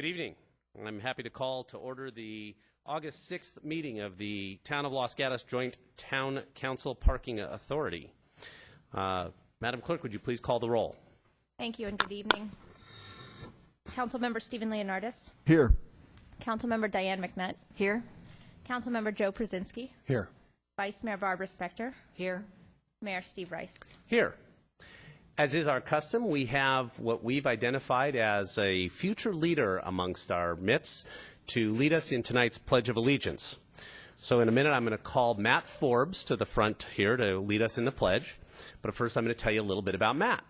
Good evening. I'm happy to call to order the August 6th meeting of the Town of Los Gatos Joint Town Council Parking Authority. Madam Clerk, would you please call the roll? Thank you and good evening. Councilmember Stephen Leonardis. Here. Councilmember Diane McNutt. Here. Councilmember Joe Przinsky. Here. Vice Mayor Barbara Spector. Here. Mayor Steve Rice. Here. As is our custom, we have what we've identified as a future leader amongst our midst to lead us in tonight's Pledge of Allegiance. So in a minute, I'm going to call Matt Forbes to the front here to lead us in the pledge. But first, I'm going to tell you a little bit about Matt.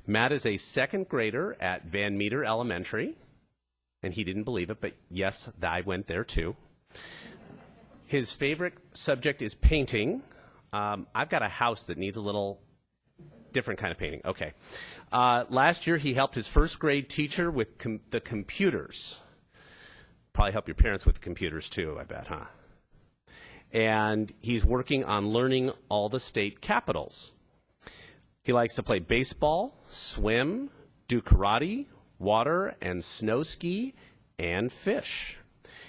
Matt is a second grader at Van Meter Elementary. And he didn't believe it, but yes, I went there too. His favorite subject is painting. I've got a house that needs a little different kind of painting. Okay. Last year, he helped his first grade teacher with the computers. Probably help your parents with the computers too, I bet, huh? And he's working on learning all the state capitals. He likes to play baseball, swim, do karate, water and snow ski, and fish.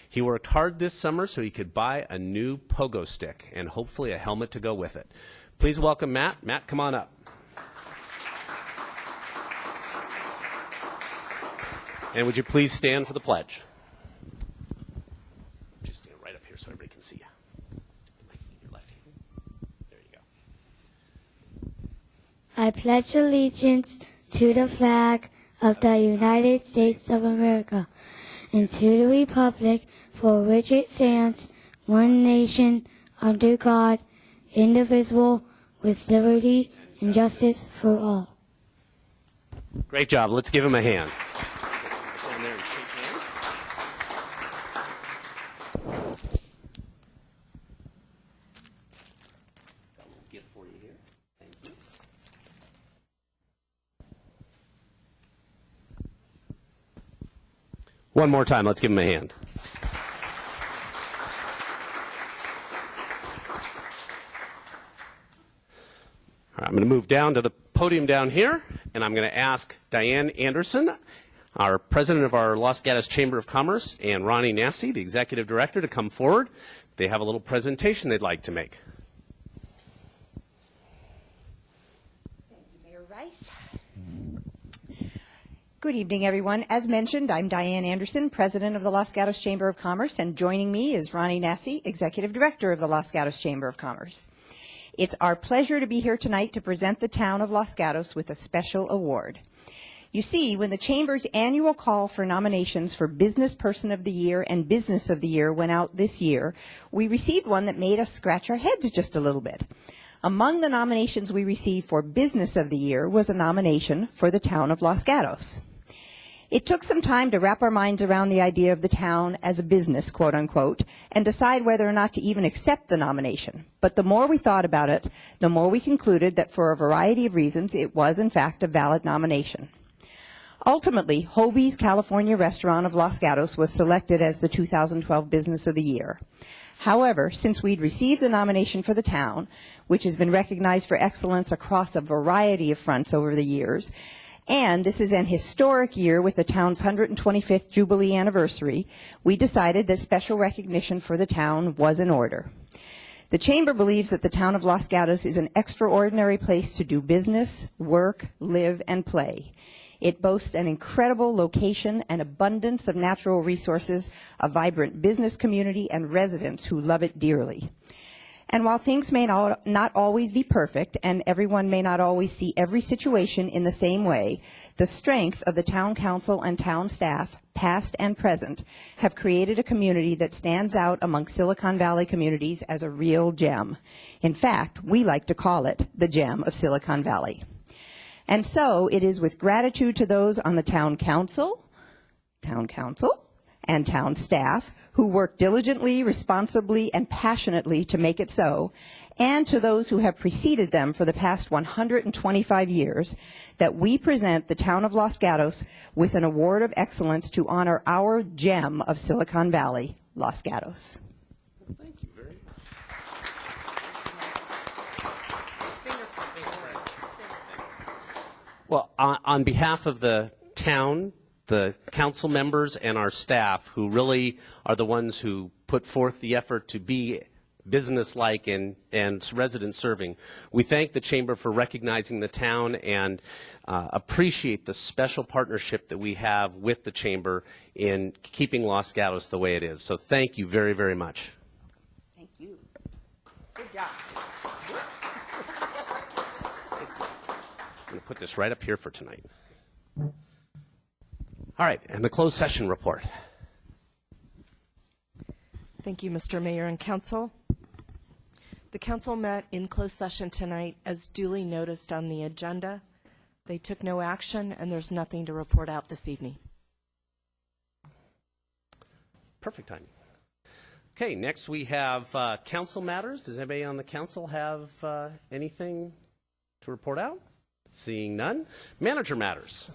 He worked hard this summer so he could buy a new pogo stick and hopefully a helmet to go with it. Please welcome Matt. Matt, come on up. And would you please stand for the pledge? Just stand right up here so everybody can see you. Your left hand. There you go. I pledge allegiance to the flag of the United States of America and to the republic for which it stands, one nation, under God, indivisible, with liberty and justice for all. Great job. Let's give him a hand. Down there and shake hands. Got a little gift for you here. Thank you. One more time. Let's give him a hand. All right, I'm going to move down to the podium down here, and I'm going to ask Diane Anderson, our president of our Los Gatos Chamber of Commerce, and Ronnie Nassi, the executive director, to come forward. They have a little presentation they'd like to make. Thank you, Mayor Rice. Good evening, everyone. As mentioned, I'm Diane Anderson, president of the Los Gatos Chamber of Commerce, and joining me is Ronnie Nassi, executive director of the Los Gatos Chamber of Commerce. It's our pleasure to be here tonight to present the town of Los Gatos with a special award. You see, when the Chamber's annual call for nominations for Business Person of the Year and Business of the Year went out this year, we received one that made us scratch our heads just a little bit. Among the nominations we received for Business of the Year was a nomination for the town of Los Gatos. It took some time to wrap our minds around the idea of the town as a business, quote unquote, and decide whether or not to even accept the nomination. But the more we thought about it, the more we concluded that for a variety of reasons, it was in fact a valid nomination. Ultimately, Hobie's California Restaurant of Los Gatos was selected as the 2012 Business of the Year. However, since we'd received the nomination for the town, which has been recognized for excellence across a variety of fronts over the years, and this is an historic year with the town's 125th Jubilee anniversary, we decided that special recognition for the town was in order. The Chamber believes that the town of Los Gatos is an extraordinary place to do business, work, live, and play. It boasts an incredible location, an abundance of natural resources, a vibrant business community, and residents who love it dearly. And while things may not always be perfect, and everyone may not always see every situation in the same way, the strength of the town council and town staff, past and present, have created a community that stands out among Silicon Valley communities as a real gem. In fact, we like to call it the gem of Silicon Valley. And so it is with gratitude to those on the town council, and town staff who work diligently, responsibly, and passionately to make it so, and to those who have preceded them for the past 125 years, that we present the town of Los Gatos with an award of excellence to honor our gem of Silicon Valley, Los Gatos. Thank you very much. Well, on behalf of the town, the council members and our staff who really are the ones who put forth the effort to be business-like and resident serving. We thank the Chamber for recognizing the town and appreciate the special partnership that we have with the Chamber in keeping Los Gatos the way it is. So thank you very, very much. Thank you. Good job. I'm going to put this right up here for tonight. All right, and the closed session report. Thank you, Mr. Mayor and Council. The Council met in closed session tonight as duly noticed on the agenda. They took no action, and there's nothing to report out this evening. Perfect timing. Okay, next we have council matters. Does anybody on the council have anything to report out? Seeing none. Manager matters.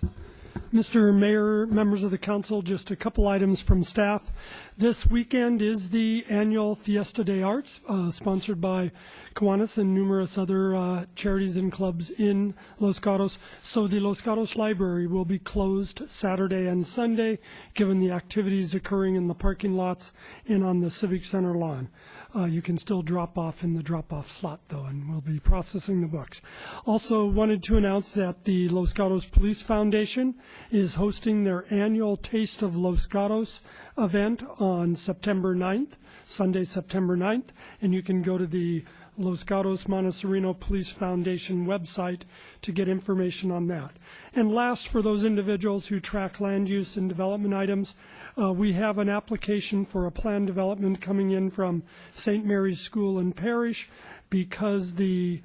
Mr. Mayor, members of the council, just a couple items from staff. This weekend is the annual Fiesta de Arts, sponsored by Kiwanis and numerous other charities and clubs in Los Gatos. So the Los Gatos Library will be closed Saturday and Sunday, given the activities occurring in the parking lots and on the Civic Center lawn. You can still drop off in the drop-off slot, though, and we'll be processing the books. Also wanted to announce that the Los Gatos Police Foundation is hosting their annual Taste of Los Gatos event on September 9th, Sunday, September 9th, and you can go to the Los Gatos Montessorino Police Foundation website to get information on that. And last, for those individuals who track land use and development items, we have an application for a plan development coming in from St. Mary's School and Parish because the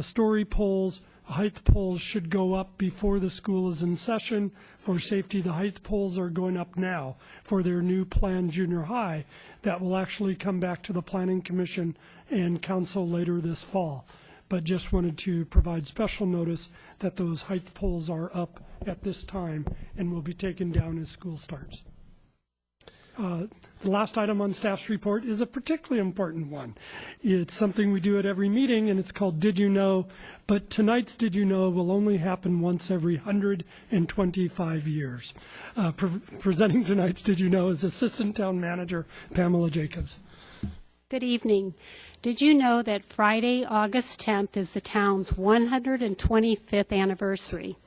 story poles, height poles should go up before the school is in session. For safety, the height poles are going up now for their new planned junior high that will actually come back to the Planning Commission and Council later this fall. But just wanted to provide special notice that those height poles are up at this time and will be taken down as school starts. The last item on staff's report is a particularly important one. It's something we do at every meeting, and it's called Did You Know? But tonight's Did You Know will only happen once every 125 years. Presenting tonight's Did You Know is Assistant Town Manager Pamela Jacobs. Good evening. Did you know that Friday, August 10th is the town's 125th anniversary?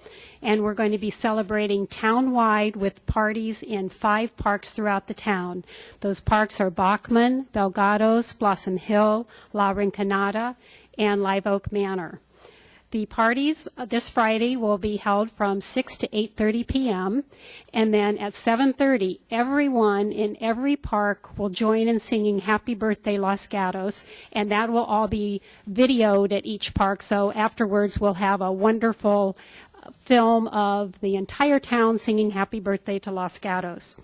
And we're going to be celebrating town-wide with parties in 5 parks throughout the town. Those parks are Bachman, Belgados, Blossom Hill, La Rinconada, and Live Oak Manor. The parties this Friday will be held from 6 to 8:30 p.m. And then at 7:30, everyone in every park will join in singing Happy Birthday Los Gatos, and that will all be videoed at each park. So afterwards, we'll have a wonderful film of the entire town singing Happy Birthday to Los Gatos.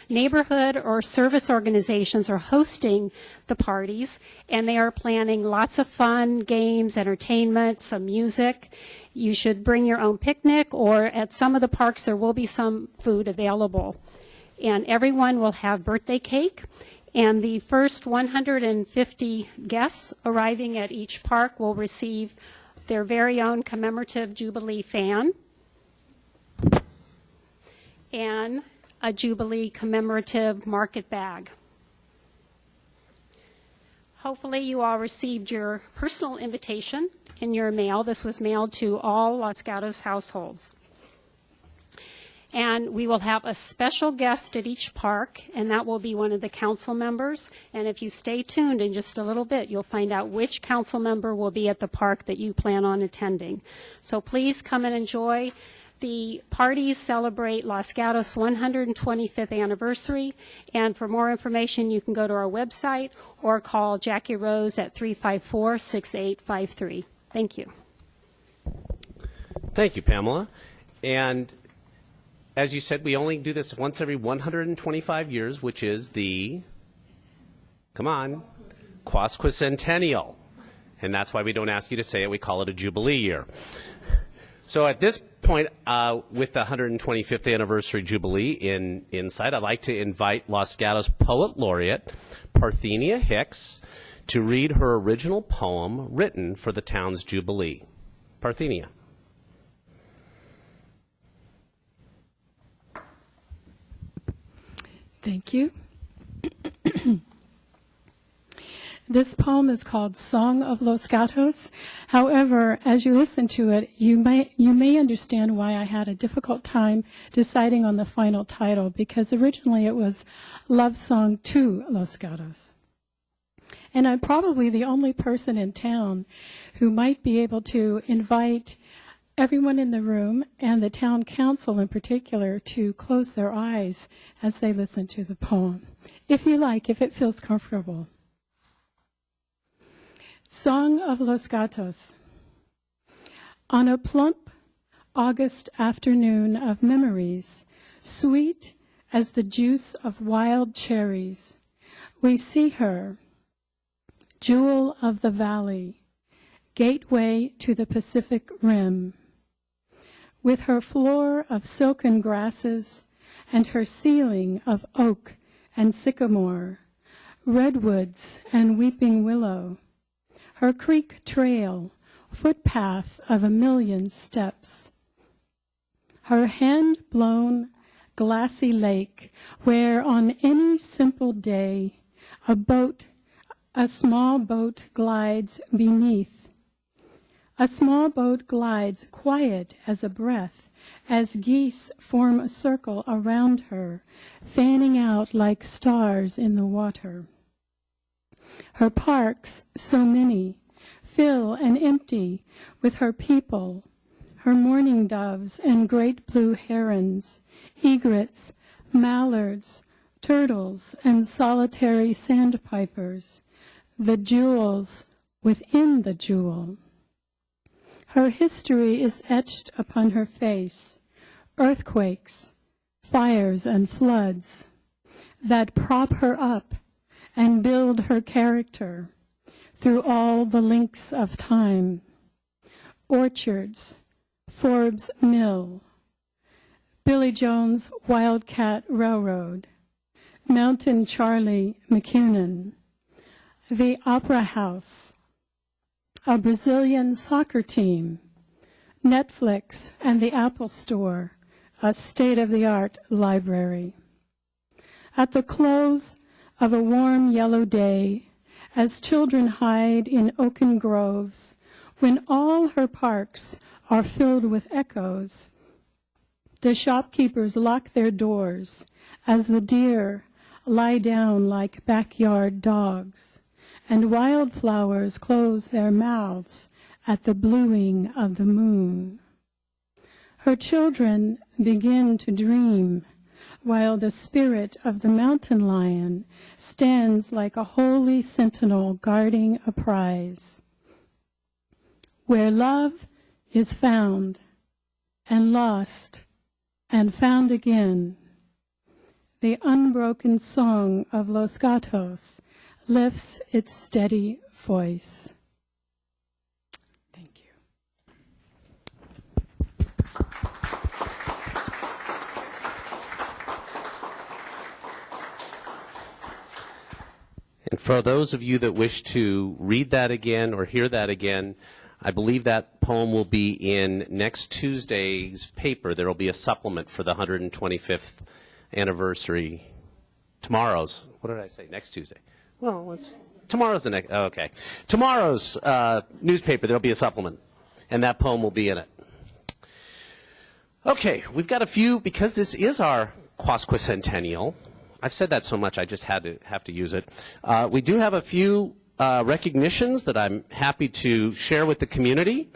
Neighborhood or service organizations are hosting the parties, and they are planning lots of fun, games, entertainment, some music. You should bring your own picnic, or at some of the parks there will be some food available. And everyone will have birthday cake, and the first 150 guests arriving at each park will receive their very own commemorative Jubilee fan and a Jubilee commemorative market bag. Hopefully you all received your personal invitation in your mail. This was mailed to all Los Gatos households. And we will have a special guest at each park, and that will be one of the council members. And if you stay tuned in just a little bit, you'll find out which council member will be at the park that you plan on attending. So please come and enjoy. The parties celebrate Los Gatos' 125th anniversary, and for more information, you can go to our website or call Jackie Rose at 354-6853. Thank you. Thank you, Pamela. And as you said, we only do this once every 125 years, which is the, come on, Quasquicentennial. And that's why we don't ask you to say it. We call it a Jubilee year. So at this point, with the 125th anniversary Jubilee in sight, I'd like to invite Los Gatos Poet Laureate Parthenia Hicks to read her original poem written for the town's Jubilee. Parthenia. Thank you. This poem is called Song of Los Gatos. However, as you listen to it, you may understand why I had a difficult time deciding on the final title, because originally it was Love Song to Los Gatos. And I'm probably the only person in town who might be able to invite everyone in the room, and the town council in particular, to close their eyes as they listen to the poem, if you like, if it feels comfortable. Song of Los Gatos. On a plump August afternoon of memories, sweet as the juice of wild cherries, we see her, jewel of the valley, gateway to the Pacific Rim, with her floor of silken grasses and her ceiling of oak and sycamore, redwoods and weeping willow, her creek trail, footpath of a million steps, her hand-blown glassy lake where on any simple day a small boat glides beneath. A small boat glides quiet as a breath as geese form a circle around her, fanning out like stars in the water. Her parks, so many, fill and empty with her people, her mourning doves and great blue herons, egrets, mallards, turtles, and solitary sandpipers, the jewels within the jewel. Her history is etched upon her face, earthquakes, fires, and floods that prop her up and build her character through all the links of time. Orchards, Forbes Mill, Billy Jones Wildcat Railroad, Mountain Charlie McKiernan, the Opera House, a Brazilian soccer team, Netflix and the Apple Store, a state-of-the-art library. At the close of a warm yellow day, as children hide in oaken groves, when all her parks are filled with echoes, the shopkeepers lock their doors as the deer lie down like backyard dogs, and wildflowers close their mouths at the bluing of the moon. Her children begin to dream, while the spirit of the mountain lion stands like a holy sentinel guarding a prize. Where love is found, and lost, and found again, the unbroken song of Los Gatos lifts its steady voice. Thank you. And for those of you that wish to read that again or hear that again, I believe that poem will be in next Tuesday's paper. There will be a supplement for the 125th anniversary. Tomorrow's, what did I say, next Tuesday? Well, tomorrow's the next, okay. Tomorrow's newspaper, there'll be a supplement, and that poem will be in it. Okay, we've got a few, because this is our quasquicentennial. I've said that so much I just have to use it. We do have a few recognitions that I'm happy to share with the community,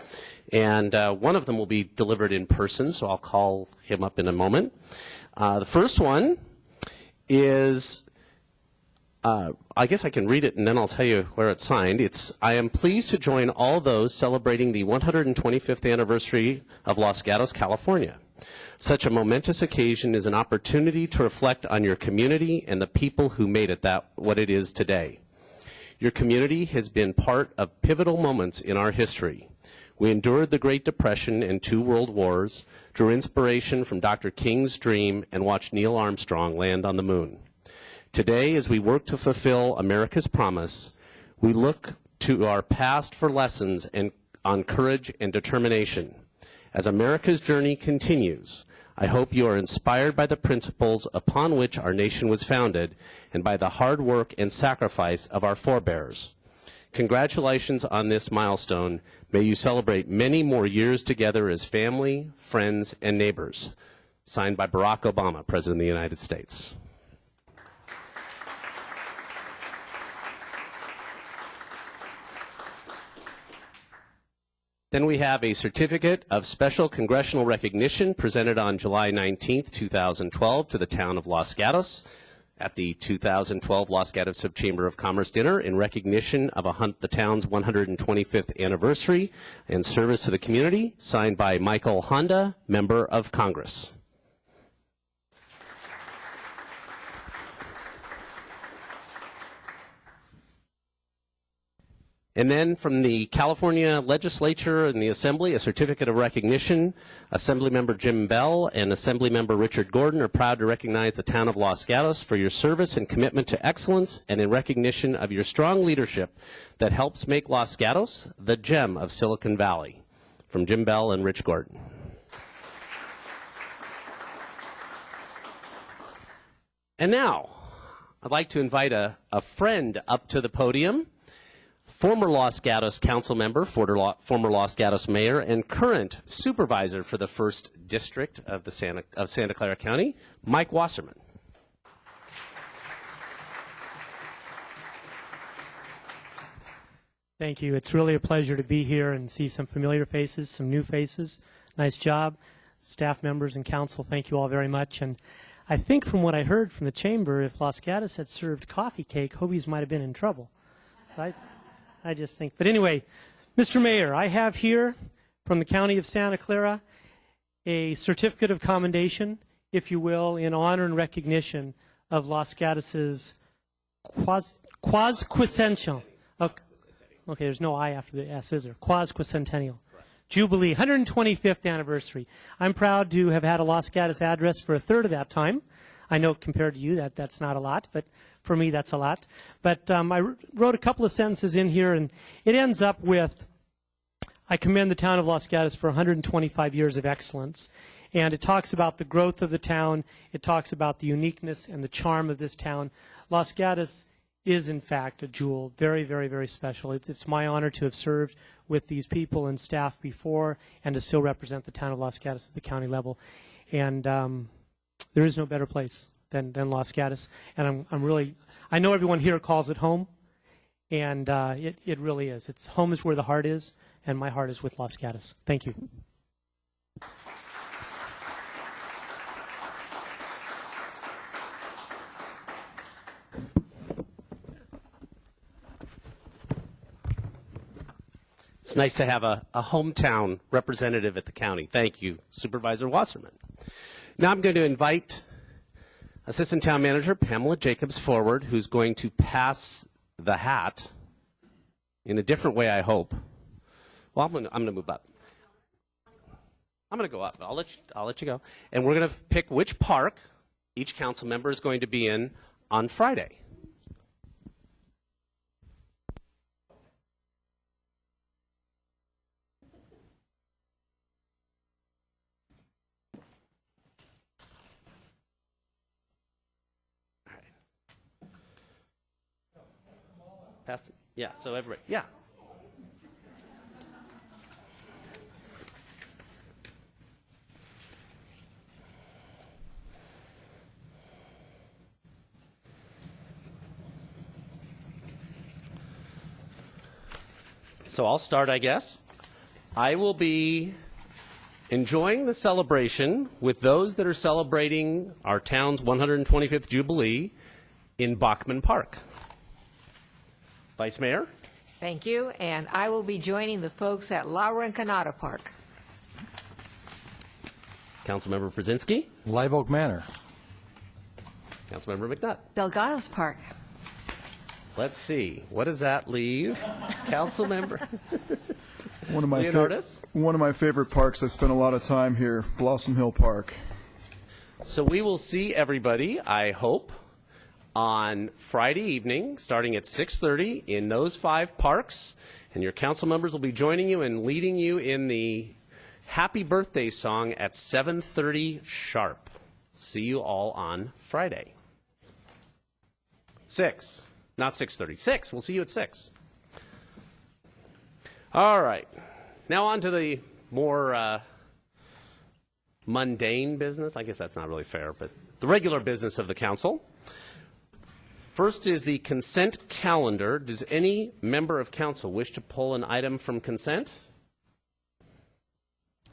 and one of them will be delivered in person, so I'll call him up in a moment. The first one is, I guess I can read it and then I'll tell you where it's signed. It's, I am pleased to join all those celebrating the 125th anniversary of Los Gatos, California. Such a momentous occasion is an opportunity to reflect on your community and the people who made it what it is today. Your community has been part of pivotal moments in our history. We endured the Great Depression and 2 world wars, drew inspiration from Dr. King's dream, and watched Neil Armstrong land on the moon. Today, as we work to fulfill America's promise, we look to our past for lessons on courage and determination. As America's journey continues, I hope you are inspired by the principles upon which our nation was founded and by the hard work and sacrifice of our forebears. Congratulations on this milestone. May you celebrate many more years together as family, friends, and neighbors. Signed by Barack Obama, President of the United States. Then we have a certificate of special congressional recognition presented on July 19th, 2012 to the town of Los Gatos at the 2012 Los Gatos Chamber of Commerce dinner in recognition of the town's 125th anniversary and service to the community, signed by Michael Honda, Member of Congress. And then from the California Legislature and the Assembly, a certificate of recognition. Assemblymember Jim Bell and Assemblymember Richard Gordon are proud to recognize the town of Los Gatos for your service and commitment to excellence and in recognition of your strong leadership that helps make Los Gatos the gem of Silicon Valley. From Jim Bell and Rich Gordon. And now, I'd like to invite a friend up to the podium. Former Los Gatos council member, former Los Gatos mayor, and current supervisor for the 1st District of Santa Clara County, Mike Wasserman. Thank you. It's really a pleasure to be here and see some familiar faces, some new faces. Nice job. Staff members and council, thank you all very much. And I think from what I heard from the chamber, if Los Gatos had served coffee cake, Hobie's might have been in trouble. So I just think. But anyway, Mr. Mayor, I have here from the County of Santa Clara a certificate of commendation, if you will, in honor and recognition of Los Gatos' quasquicentennial. Okay, there's no I after the S, is there? Quasquicentennial. Jubilee, 125th anniversary. I'm proud to have had a Los Gatos address for a third of that time. I know compared to you that's not a lot, but for me that's a lot. But I wrote a couple of sentences in here, and it ends up with, I commend the town of Los Gatos for 125 years of excellence. And it talks about the growth of the town. It talks about the uniqueness and the charm of this town. Los Gatos is, in fact, a jewel, very, very, very special. It's my honor to have served with these people and staff before and to still represent the town of Los Gatos at the county level. And there is no better place than Los Gatos. And I know everyone here calls it home, and it really is. Home is where the heart is, and my heart is with Los Gatos. Thank you. It's nice to have a hometown representative at the county. Thank you, Supervisor Wasserman. Now I'm going to invite Assistant Town Manager Pamela Jacobs forward, who's going to pass the hat in a different way, I hope. Well, I'm going to move up. I'm going to go up. I'll let you go. And we're going to pick which park each council member is going to be in on Friday. Yeah, so everybody, yeah. So I'll start, I guess. I will be enjoying the celebration with those that are celebrating our town's 125th Jubilee in Bachman Park. Vice Mayor? Thank you, and I will be joining the folks at La Rinconada Park. Councilmember Brzezinski? Live Oak Manor. Councilmember McNutt? Delgado's Park. Let's see. What does that leave? Councilmember One of my favorite parks. I spent a lot of time here, Blossom Hill Park. So we will see everybody, I hope, on Friday evening, starting at 6:30 in those 5 parks, and your council members will be joining you and leading you in the happy birthday song at 7:30 sharp. See you all on Friday. 6, not 6:30. 6, we'll see you at 6. All right. Now on to the more mundane business. I guess that's not really fair, but the regular business of the council. First is the consent calendar. Does any member of council wish to pull an item from consent?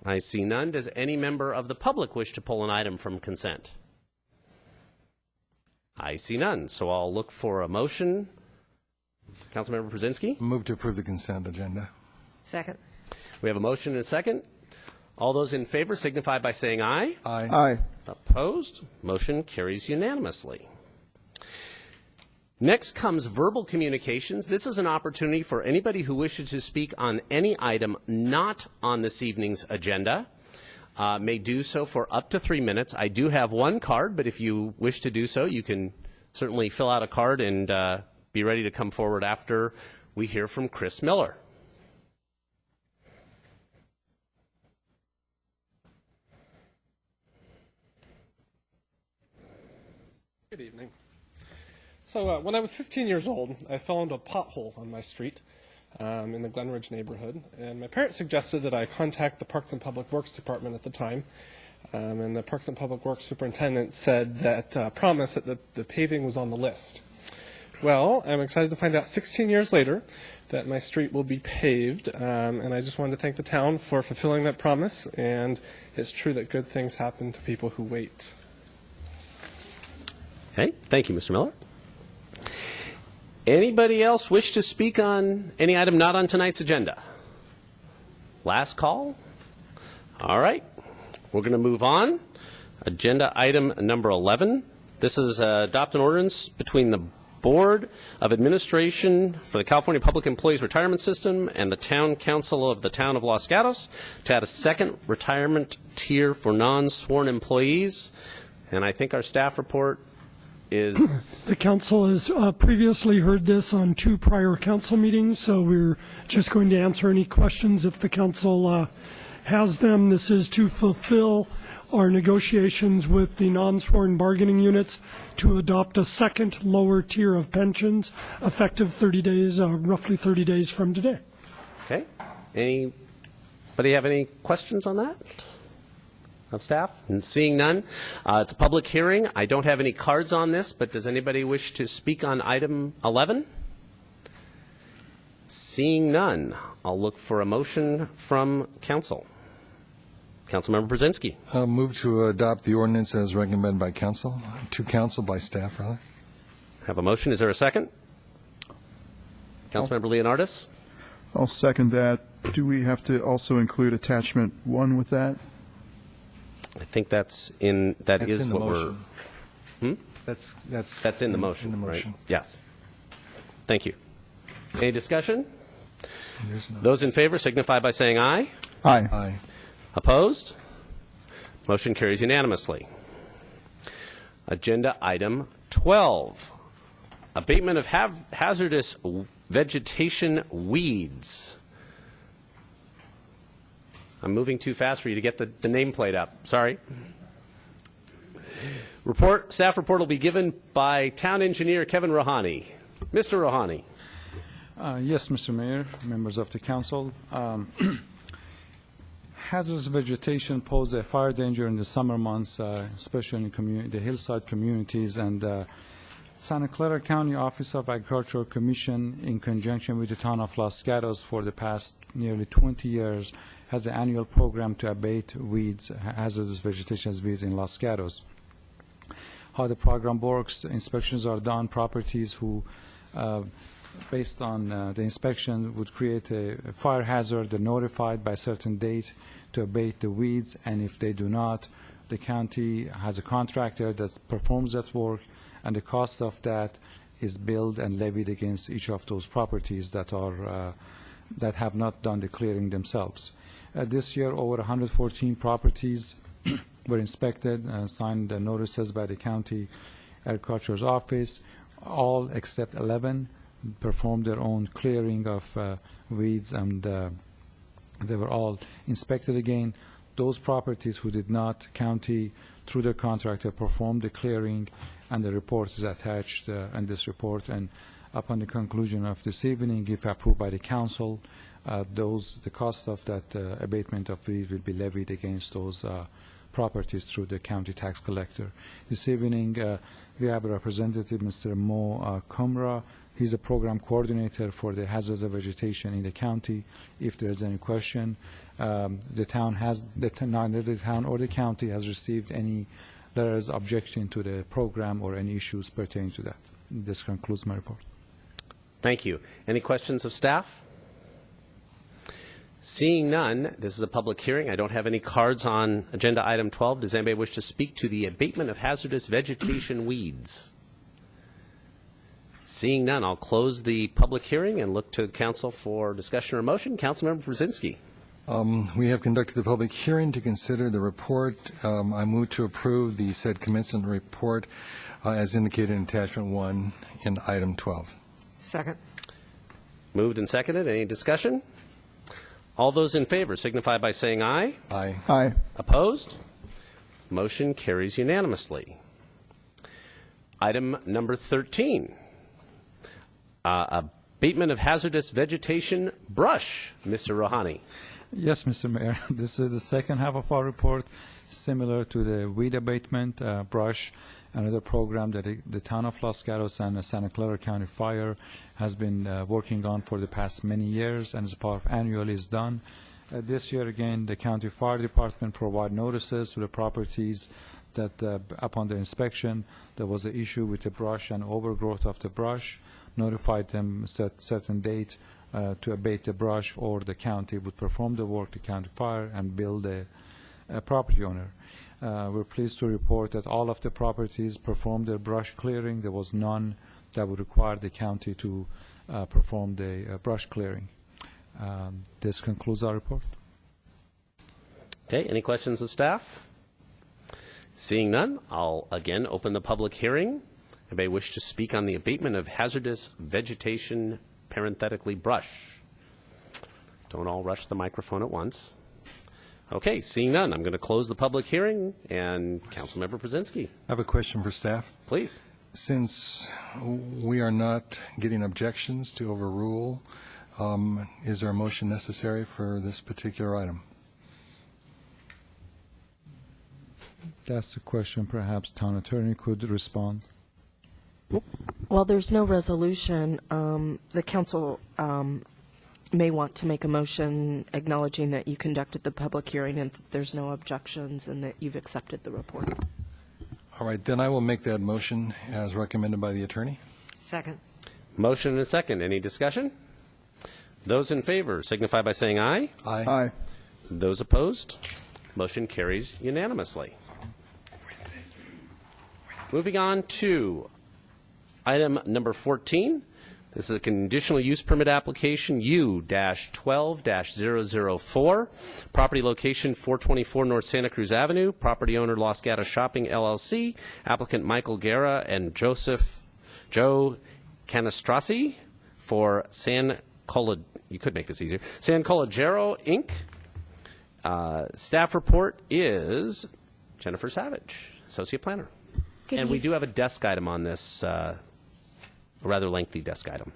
I see none. Does any member of the public wish to pull an item from consent? I see none. So I'll look for a motion. Councilmember Brzezinski? Move to approve the consent agenda. Second. We have a motion and a second. All those in favor signify by saying aye. Aye. Aye. Opposed? Motion carries unanimously. Next comes verbal communications. This is an opportunity for anybody who wishes to speak on any item not on this evening's agenda. May do so for up to 3 minutes. I do have one card, but if you wish to do so, you can certainly fill out a card and be ready to come forward after we hear from Chris Miller. Good evening. So when I was 15 years old, I fell into a pothole on my street in the Glenridge neighborhood, and my parents suggested that I contact the Parks and Public Works Department at the time, and the Parks and Public Works superintendent said that, promised that the paving was on the list. Well, I'm excited to find out 16 years later that my street will be paved, and I just wanted to thank the town for fulfilling that promise, and it's true that good things happen to people who wait. Okay, thank you, Mr. Miller. Anybody else wish to speak on any item not on tonight's agenda? Last call? All right, we're going to move on. Agenda item number 11. This is adopt an ordinance between the Board of Administration for the California Public Employees Retirement System and the Town Council of the Town of Los Gatos to add a second retirement tier for non-sworn employees. And I think our staff report is... The council has previously heard this on 2 prior council meetings, so we're just going to answer any questions if the council has them. This is to fulfill our negotiations with the non-sworn bargaining units to adopt a second lower tier of pensions effective 30 days, roughly 30 days from today. Okay. Anybody have any questions on that? Of staff? And seeing none, it's a public hearing. I don't have any cards on this, but does anybody wish to speak on item 11? Seeing none, I'll look for a motion from council. Councilmember Brzezinski. Move to adopt the ordinance as recommended by council, to council by staff, rather. Have a motion. Is there a second? Councilmember Leonardis. I'll second that. Do we have to also include attachment 1 with that? I think that's in, that That's is in the what motion. we're, That's in the motion, in the right? motion. Yes. Thank you. Any discussion? There's no- Those in favor signify by saying aye. Aye. Aye. Opposed? Motion carries unanimously. Agenda item 12, abatement of hazardous vegetation weeds. I'm moving too fast for you to get the nameplate up. Sorry. Staff report will be given by Town Engineer Kevin Rohani. Mr. Rohani. Yes, Mr. Mayor, members of the council. Hazardous vegetation pose a fire danger in the summer months, especially in the hillside communities. And Santa Clara County Office of Agricultural Commission, in conjunction with the town of Los Gatos for the past nearly 20 years, has an annual program to abate weeds, hazardous vegetation as weeds in Los Gatos. How the program works, inspections are done, properties who, based on the inspection, would create a fire hazard, they're notified by a certain date to abate the weeds, and if they do not, the county has a contractor that performs that work, and the cost of that is billed and levied against each of those properties that are that have not done the clearing themselves. This year, over 114 properties were inspected, signed notices by the county agriculture's office. All except 11 performed their own clearing of weeds, and they were all inspected again. Those properties who did not, county, through their contractor, perform the clearing, and the report is attached in this report. And upon the conclusion of this evening, if approved by the council, the cost of that abatement of fees will be levied against those properties through the county tax collector. This evening, we have a representative, Mr. Mo Kumra. He's a program coordinator for the hazards of vegetation in the county. If there is any question, the town neither the town or the county has received any letters objecting to the program or any issues pertaining to that. This concludes my report. Thank you. Any questions of staff? Seeing none, this is a public hearing. I don't have any cards on agenda item 12. Does anybody wish to speak to the abatement of hazardous vegetation weeds? Seeing none, I'll close the public hearing and look to council for discussion or motion. Councilmember Brzezinski. We have conducted the public hearing to consider the report. I move to approve the said commencement report as indicated in attachment 1 in item 12. Second. Moved and seconded. Any discussion? All those in favor signify by saying aye. Aye. Aye. Opposed? Motion carries unanimously. Item number 13. Abatement of hazardous vegetation brush. Mr. Rohani. Yes, Mr. Mayor. This is the second half of our report, similar to the weed abatement, brush, another program that the town of Los Gatos and Santa Clara County Fire has been working on for the past many years, and as part of annually is done. This year, again, the county fire department provide notices to the properties that upon the inspection, there was an issue with the brush and overgrowth of the brush, notified them set certain date to abate the brush, or the county would perform the work, the county fire, and bill the property owner. We're pleased to report that all of the properties performed their brush clearing. There was none that would require the county to perform the brush clearing. This concludes our report. Okay, any questions of staff? Seeing none, I'll again open the public hearing. Anybody wish to speak on the abatement of hazardous vegetation, parenthetically brush? Don't all rush the microphone at once. Okay, seeing none, I'm going to close the public hearing, and Councilmember Brzezinski. I have a question for staff. Please. Since we are not getting objections to overrule, is there a motion necessary for this particular item? That's the question. Perhaps town attorney could respond. While there's no resolution, the council may want to make a motion acknowledging that you conducted the public hearing and that there's no objections and that you've accepted the report. All right, then I will make that motion as recommended by the attorney. Second. Motion and a second. Any discussion? Those in favor signify by saying aye. Aye. Aye. Those opposed? Motion carries unanimously. Moving on to item number 14. This is a conditional use permit application U-12-004. Property location 424 North Santa Cruz Avenue. Property owner Los Gatos Shopping LLC. Applicant Michael Guerra and Joe Canastrasi for San Colagero, Inc. Staff report is Jennifer Savage, Associate Planner. And we do have a desk item on this, a rather lengthy desk item.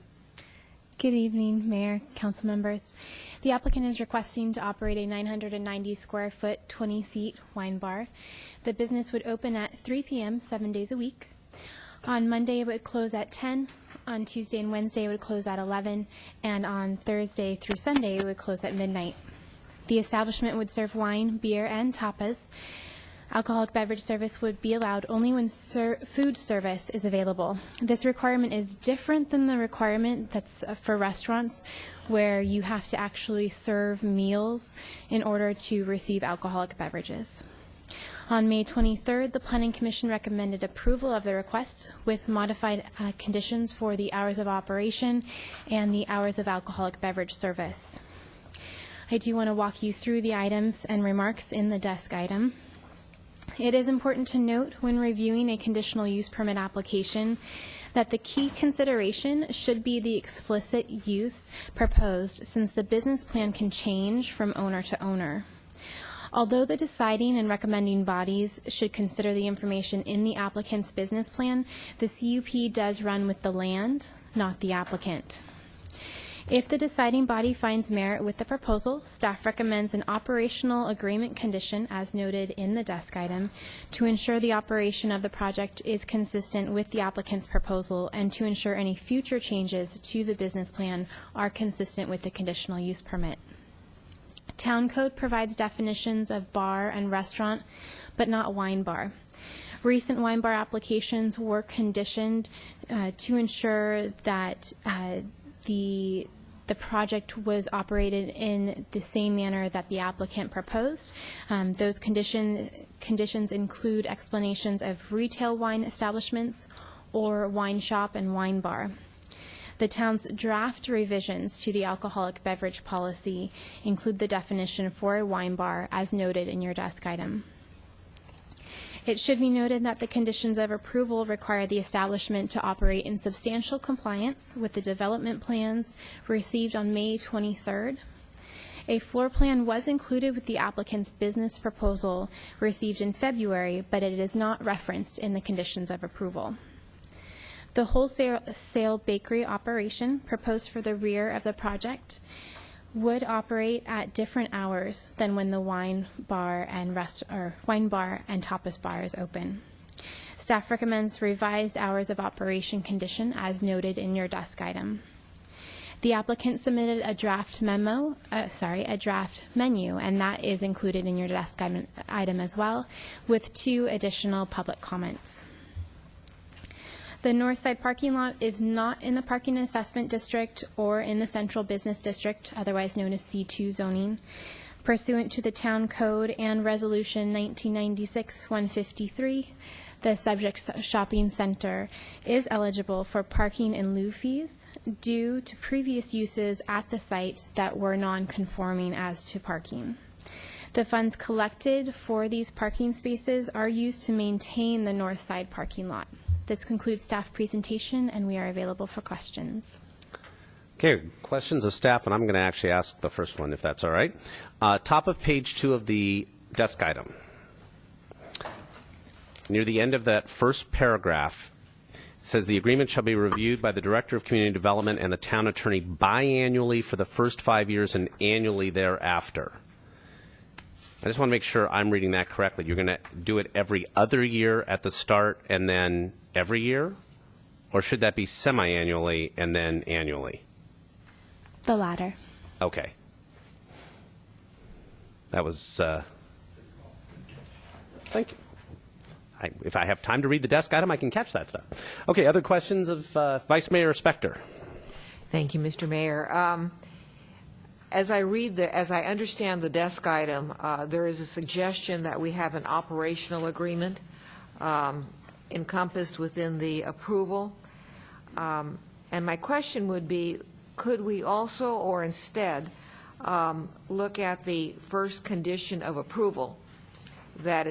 Good evening, Mayor, council members. The applicant is requesting to operate a 990 square foot, 20-seat wine bar. The business would open at 3 p.m. 7 days a week. On Monday, it would close at 10. On Tuesday and Wednesday, it would close at 11. And on Thursday through Sunday, it would close at midnight. The establishment would serve wine, beer, and tapas. Alcoholic beverage service would be allowed only when food service is available. This requirement is different than the requirement that's for restaurants, where you have to actually serve meals in order to receive alcoholic beverages. On May 23rd, the Planning Commission recommended approval of the request with modified conditions for the hours of operation and the hours of alcoholic beverage service. I do want to walk you through the items and remarks in the desk item. It is important to note when reviewing a conditional use permit application that the key consideration should be the explicit use proposed, since the business plan can change from owner to owner. Although the deciding and recommending bodies should consider the information in the applicant's business plan, the CUP does run with the land, not the applicant. If the deciding body finds merit with the proposal, staff recommends an operational agreement condition, as noted in the desk item, to ensure the operation of the project is consistent with the applicant's proposal and to ensure any future changes to the business plan are consistent with the conditional use permit. Town Code provides definitions of bar and restaurant, but not wine bar. Recent wine bar applications were conditioned to ensure that the project was operated in the same manner that the applicant proposed. Those conditions include explanations of retail wine establishments or wine shop and wine bar. The town's draft revisions to the alcoholic beverage policy include the definition for a wine bar as noted in your desk item. It should be noted that the conditions of approval require the establishment to operate in substantial compliance with the development plans received on May 23rd. A floor plan was included with the applicant's business proposal received in February, but it is not referenced in the conditions of approval. The wholesale bakery operation proposed for the rear of the project would operate at different hours than when the wine bar and tapas bar is open. Staff recommends revised hours of operation condition as noted in your desk item. The applicant submitted a draft menu, and that is included in your desk item as well, with 2 additional public comments. The north side parking lot is not in the parking assessment district or in the central business district, otherwise known as C2 zoning. Pursuant to the town code and resolution 1996-153, the subject shopping center is eligible for parking in lieu fees due to previous uses at the site that were non-conforming as to parking. The funds collected for these parking spaces are used to maintain the north side parking lot. This concludes staff presentation, and we are available for questions. Okay, questions of staff, and I'm going to actually ask the first one, if that's all right. Top of page 2 of the desk item. Near the end of that first paragraph, it says the agreement shall be reviewed by the Director of Community Development and the town attorney biannually for the first 5 years and annually thereafter. I just want to make sure I'm reading that correctly. You're going to do it every other year at the start and then every year? Or should that be semi-annually and then annually? The latter. Okay. That was, thank you. If I have time to read the desk item, I can catch that stuff. Okay, other questions of Vice Mayor Spector? Thank you, Mr. Mayor. As I understand the desk item, there is a suggestion that we have an operational agreement encompassed within the approval. And my question would be, could we also, or instead, look at the first condition of approval that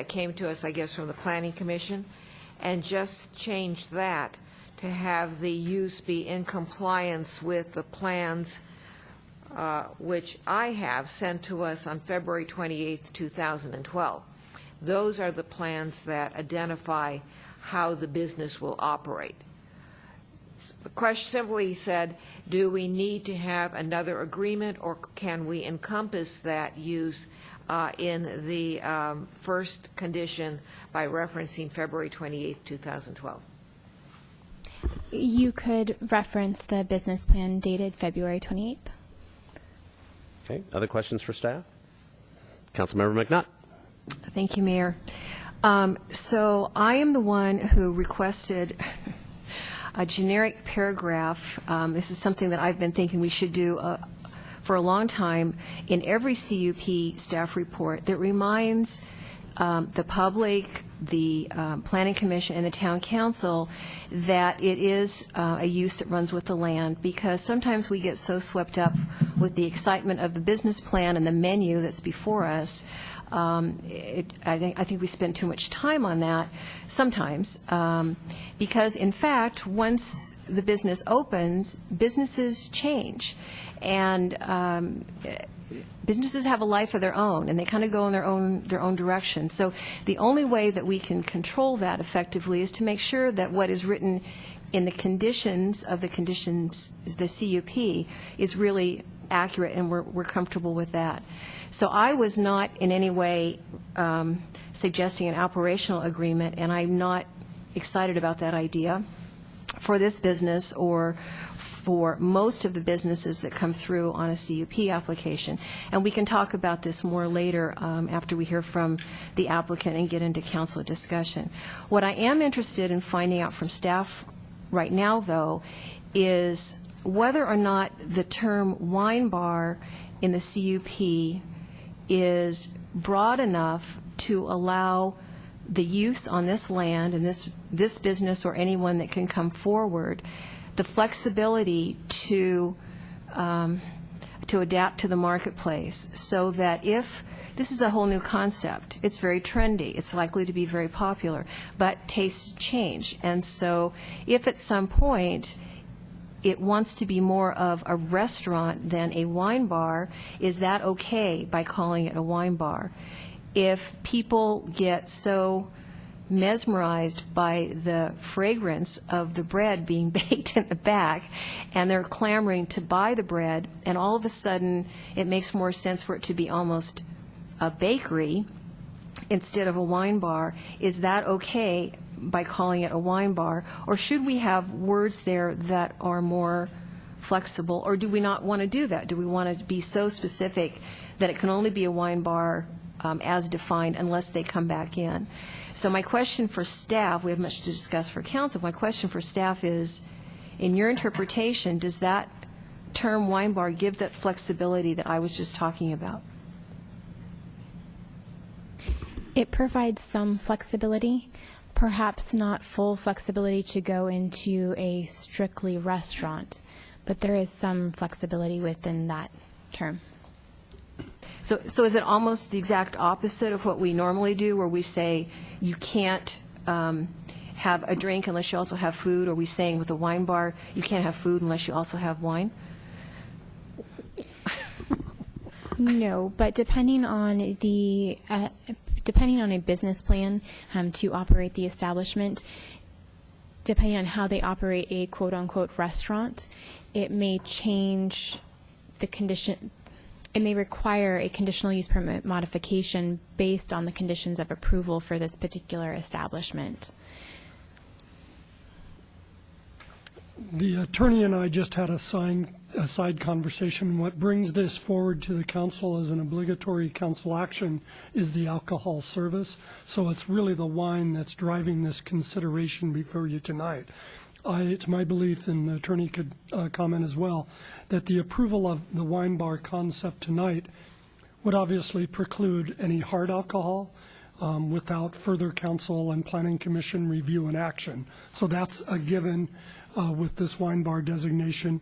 came to us, I guess, from the Planning Commission, and just change that to have the use be in compliance with the plans which I have sent to us on February 28th, 2012. Those are the plans that identify how the business will operate. The question simply said, do we need to have another agreement, or can we encompass that use in the first condition by referencing February 28th, 2012? You could reference the business plan dated February 28th. Okay, other questions for staff? Councilmember McNutt. Thank you, Mayor. So I am the one who requested a generic paragraph. This is something that I've been thinking we should do for a long time in every CUP staff report that reminds the public, the Planning Commission, and the Town Council that it is a use that runs with the land, because sometimes we get so swept up with the excitement of the business plan and the menu that's before us. I think we spend too much time on that sometimes, because in fact, once the business opens, businesses change, and businesses have a life of their own, and they kind of go in their own direction. So the only way that we can control that effectively is to make sure that what is written in the conditions, the CUP, is really accurate, and we're comfortable with that. So I was not in any way suggesting an operational agreement, and I'm not excited about that idea for this business or for most of the businesses that come through on a CUP application. And we can talk about this more later after we hear from the applicant and get into council discussion. What I am interested in finding out from staff right now, though, is whether or not the term wine bar in the CUP is broad enough to allow the use on this land and this business or anyone that can come forward the flexibility to adapt to the marketplace, so that if this is a whole new concept, it's very trendy, it's likely to be very popular, but tastes change. And so if at some point it wants to be more of a restaurant than a wine bar, is that okay by calling it a wine bar? If people get so mesmerized by the fragrance of the bread being baked in the back, and they're clamoring to buy the bread, and all of a sudden it makes more sense for it to be almost a bakery instead of a wine bar, is that okay by calling it a wine bar? Or should we have words there that are more flexible, or do we not want to do that? Do we want to be so specific that it can only be a wine bar as defined unless they come back in? So my question for staff, we have much to discuss for council, my question for staff is, in your interpretation, does that term wine bar give that flexibility that I was just talking about? It provides some flexibility, perhaps not full flexibility to go into a strictly restaurant, but there is some flexibility within that term. So is it almost the exact opposite of what we normally do, where we say you can't have a drink unless you also have food, or we saying with a wine bar you can't have food unless you also have wine? No, but depending on a business plan to operate the establishment, depending on how they operate a quote-unquote restaurant, it may change the condition. It may require a conditional use permit modification based on the conditions of approval for this particular establishment. The attorney and I just had a side conversation. What brings this forward to the council as an obligatory council action is the alcohol service. So it's really the wine that's driving this consideration before you tonight. It's my belief, and the attorney could comment as well, that the approval of the wine bar concept tonight would obviously preclude any hard alcohol without further council and planning commission review and action. So that's a given with this wine bar designation.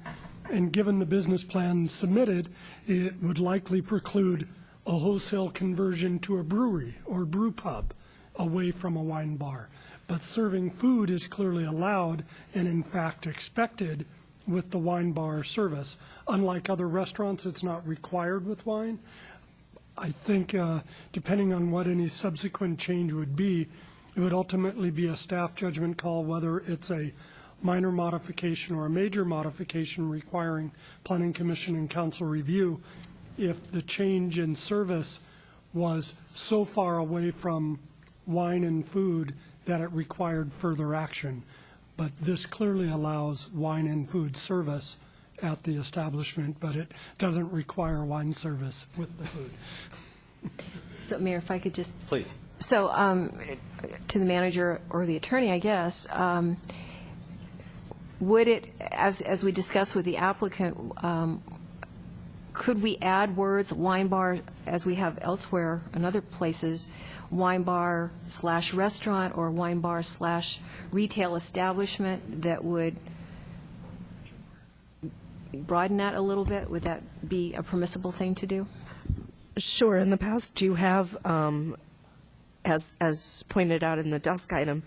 And given the business plan submitted, it would likely preclude a wholesale conversion to a brewery or brew pub away from a wine bar. But serving food is clearly allowed and in fact expected with the wine bar service. Unlike other restaurants, it's not required with wine. I think depending on what any subsequent change would be, it would ultimately be a staff judgment call whether it's a minor modification or a major modification requiring planning commission and council review if the change in service was so far away from wine and food that it required further action. But this clearly allows wine and food service at the establishment, but it doesn't require wine service with the food. So, Mayor, if I could just... Please. So, to the manager or the attorney, I guess, would it, as we discussed with the applicant, could we add words, wine bar, as we have elsewhere in other places, wine bar / restaurant or wine bar / retail establishment that would broaden that a little bit? Would that be a permissible thing to do? Sure. In the past, you have, as pointed out in the desk item,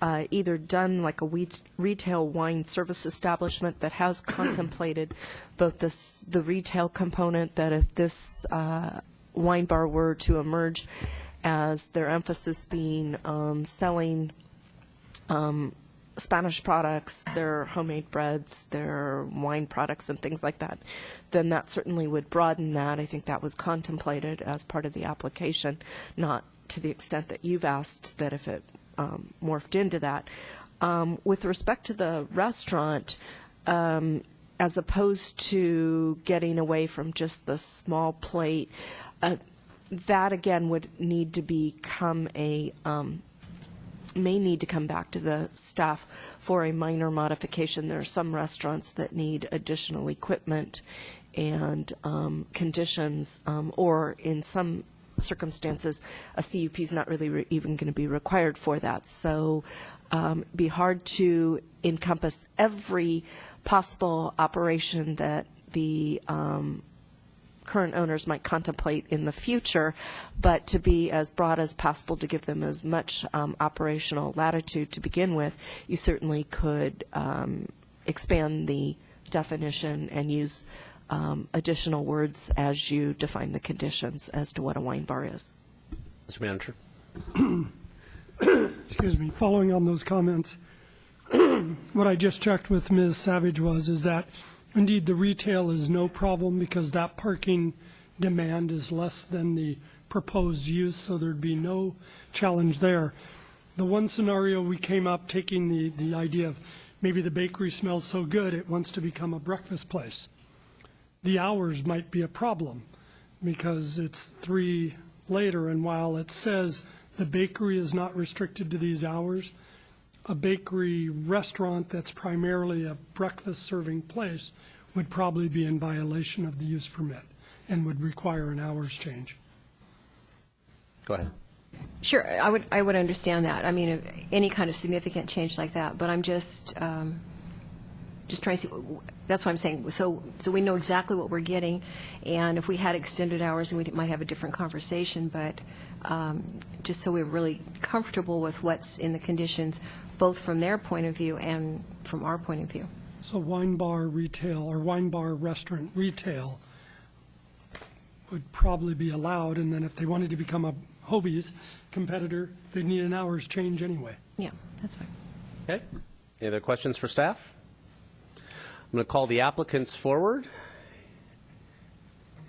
either done like a retail wine service establishment that has contemplated both the retail component, that if this wine bar were to emerge as their emphasis being selling Spanish products, their homemade breads, their wine products, and things like that, then that certainly would broaden that. I think that was contemplated as part of the application, not to the extent that you've asked that if it morphed into that. With respect to the restaurant, as opposed to getting away from just the small plate, that again would need to become may need to come back to the staff for a minor modification. There are some restaurants that need additional equipment and conditions, or in some circumstances, a CUP is not really even going to be required for that. So be hard to encompass every possible operation that the current owners might contemplate in the future, but to be as broad as possible to give them as much operational latitude to begin with, you certainly could expand the definition and use additional words as you define the conditions as to what a wine bar is. Mr. Manager. Excuse me. Following on those comments, what I just checked with Ms. Savage is that indeed the retail is no problem because that parking demand is less than the proposed use, so there'd be no challenge there. The one scenario we came up taking the idea of maybe the bakery smells so good it wants to become a breakfast place. The hours might be a problem because it's 3 later, and while it says the bakery is not restricted to these hours, a bakery restaurant that's primarily a breakfast serving place would probably be in violation of the use permit and would require an hours change. Go ahead. Sure, I would understand that. I mean, any kind of significant change like that, but I'm just trying to see. That's what I'm saying. So we know exactly what we're getting, and if we had extended hours, we might have a different conversation. But just so we're really comfortable with what's in the conditions, both from their point of view and from our point of view. So wine bar retail or wine bar restaurant retail would probably be allowed, and then if they wanted to become a Hobie's competitor, they'd need an hours change anyway. Yeah, that's fine. Okay. Any other questions for staff? I'm going to call the applicants forward,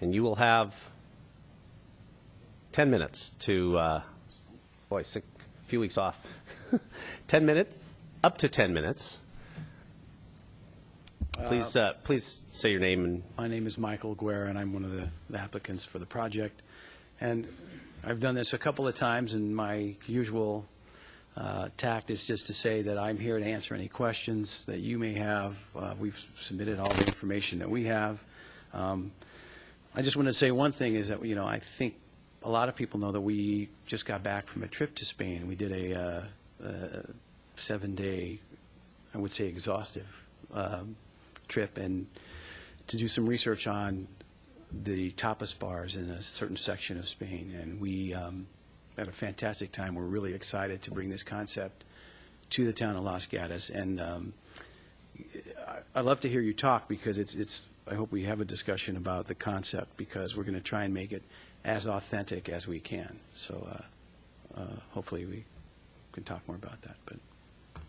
and you will have 10 minutes to, a few weeks off. 10 minutes, up to 10 minutes. Please say your name. My name is Michael Guerra, and I'm one of the applicants for the project. And I've done this a couple of times, and my usual tact is just to say that I'm here to answer any questions that you may have. We've submitted all the information that we have. I just want to say one thing is that, I think a lot of people know that we just got back from a trip to Spain. We did a 7-day, I would say exhaustive trip, and to do some research on the tapas bars in a certain section of Spain. And we had a fantastic time. We're really excited to bring this concept to the town of Los Gatos. And I'd love to hear you talk, because I hope we have a discussion about the concept, because we're going to try and make it as authentic as we can. So hopefully we can talk more about that. But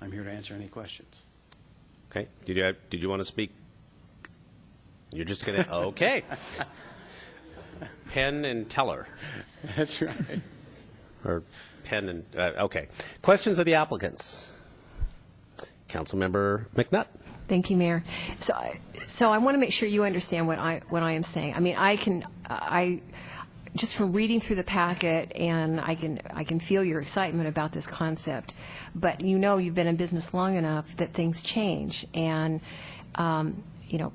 I'm here to answer any questions. Okay. Did you want to speak? You're just going to, okay. Penn and Teller. That's right. Or Penn and, okay. Questions of the applicants? Councilmember McNutt. Thank you, Mayor. So I want to make sure you understand what I am saying. I mean, I just from reading through the packet, and I can feel your excitement about this concept. But you've been in business long enough that things change, and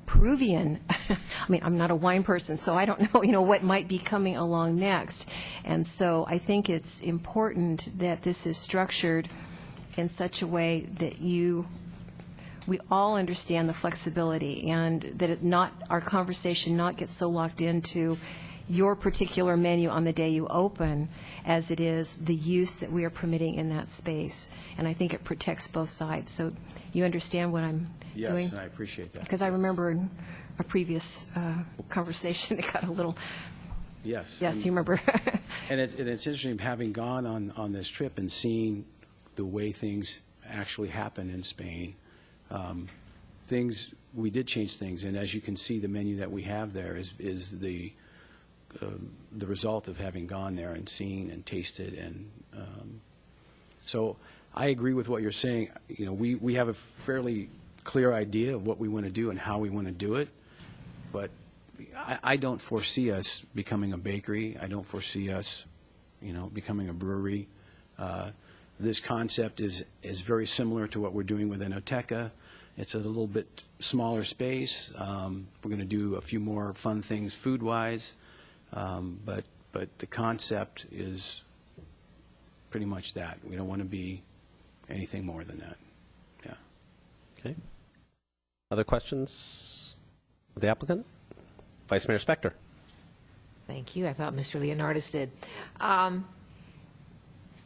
Peruvian. I mean, I'm not a wine person, so I don't know what might be coming along next. And so I think it's important that this is structured in such a way that we all understand the flexibility, and that our conversation not get so locked into, your particular menu on the day you open as it is the use that we are permitting in that space. And I think it protects both sides. So you understand what I'm doing? Yes, and I appreciate that. Because I remember in a previous conversation, it got a little, Yes. yes, you remember. And it's interesting, having gone on this trip and seeing the way things actually happen in Spain. We did change things, and as you can see, the menu that we have there is the result of having gone there and seen and tasted. And so I agree with what you're saying. You know, we have a fairly clear idea of what we want to do and how we want to do it, but I don't foresee us becoming a bakery. I don't foresee us, becoming a brewery. This concept is very similar to what we're doing with Enoteca. It's a little bit smaller space. We're going to do a few more fun things food-wise, but the concept is pretty much that. We don't want to be anything more than that. Yeah. Okay. Other questions of the applicant? Vice Mayor Spector. Thank you. I thought Mr. Leonardis did.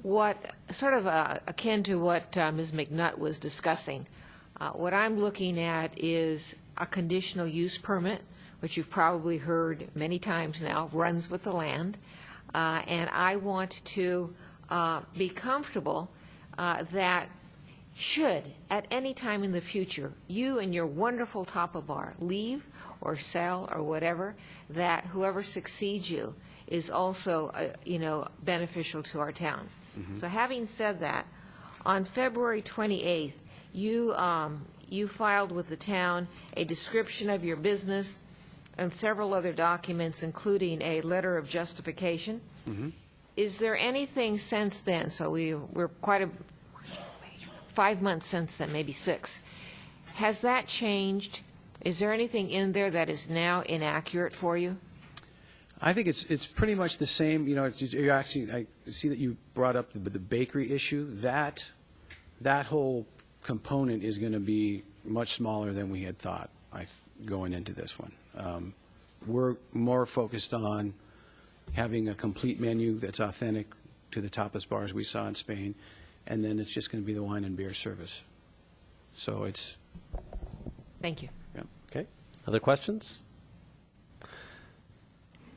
What sort of akin to what Ms. McNutt was discussing, what I'm looking at is a conditional use permit, which you've probably heard many times now, runs with the land. And I want to be comfortable that should, at any time in the future, you and your wonderful Tapa Bar leave or sell or whatever, that whoever succeeds you is also, beneficial to our town. Mm-hmm. So having said that, on February 28th, you filed with the town a description of your business and several other documents, including a letter of justification. Mm-hmm. Is there anything since then? So we're quite 5 months since then, maybe 6. Has that changed? Is there anything in there that is now inaccurate for you? I think it's pretty much the same. You're actually, I see that you brought up the bakery issue. That whole component is going to be much smaller than we had thought going into this one. We're more focused on having a complete menu that's authentic to the tapas bars we saw in Spain, and then it's just going to be the wine and beer service. So it's... Thank you. Yeah. Okay. Other questions?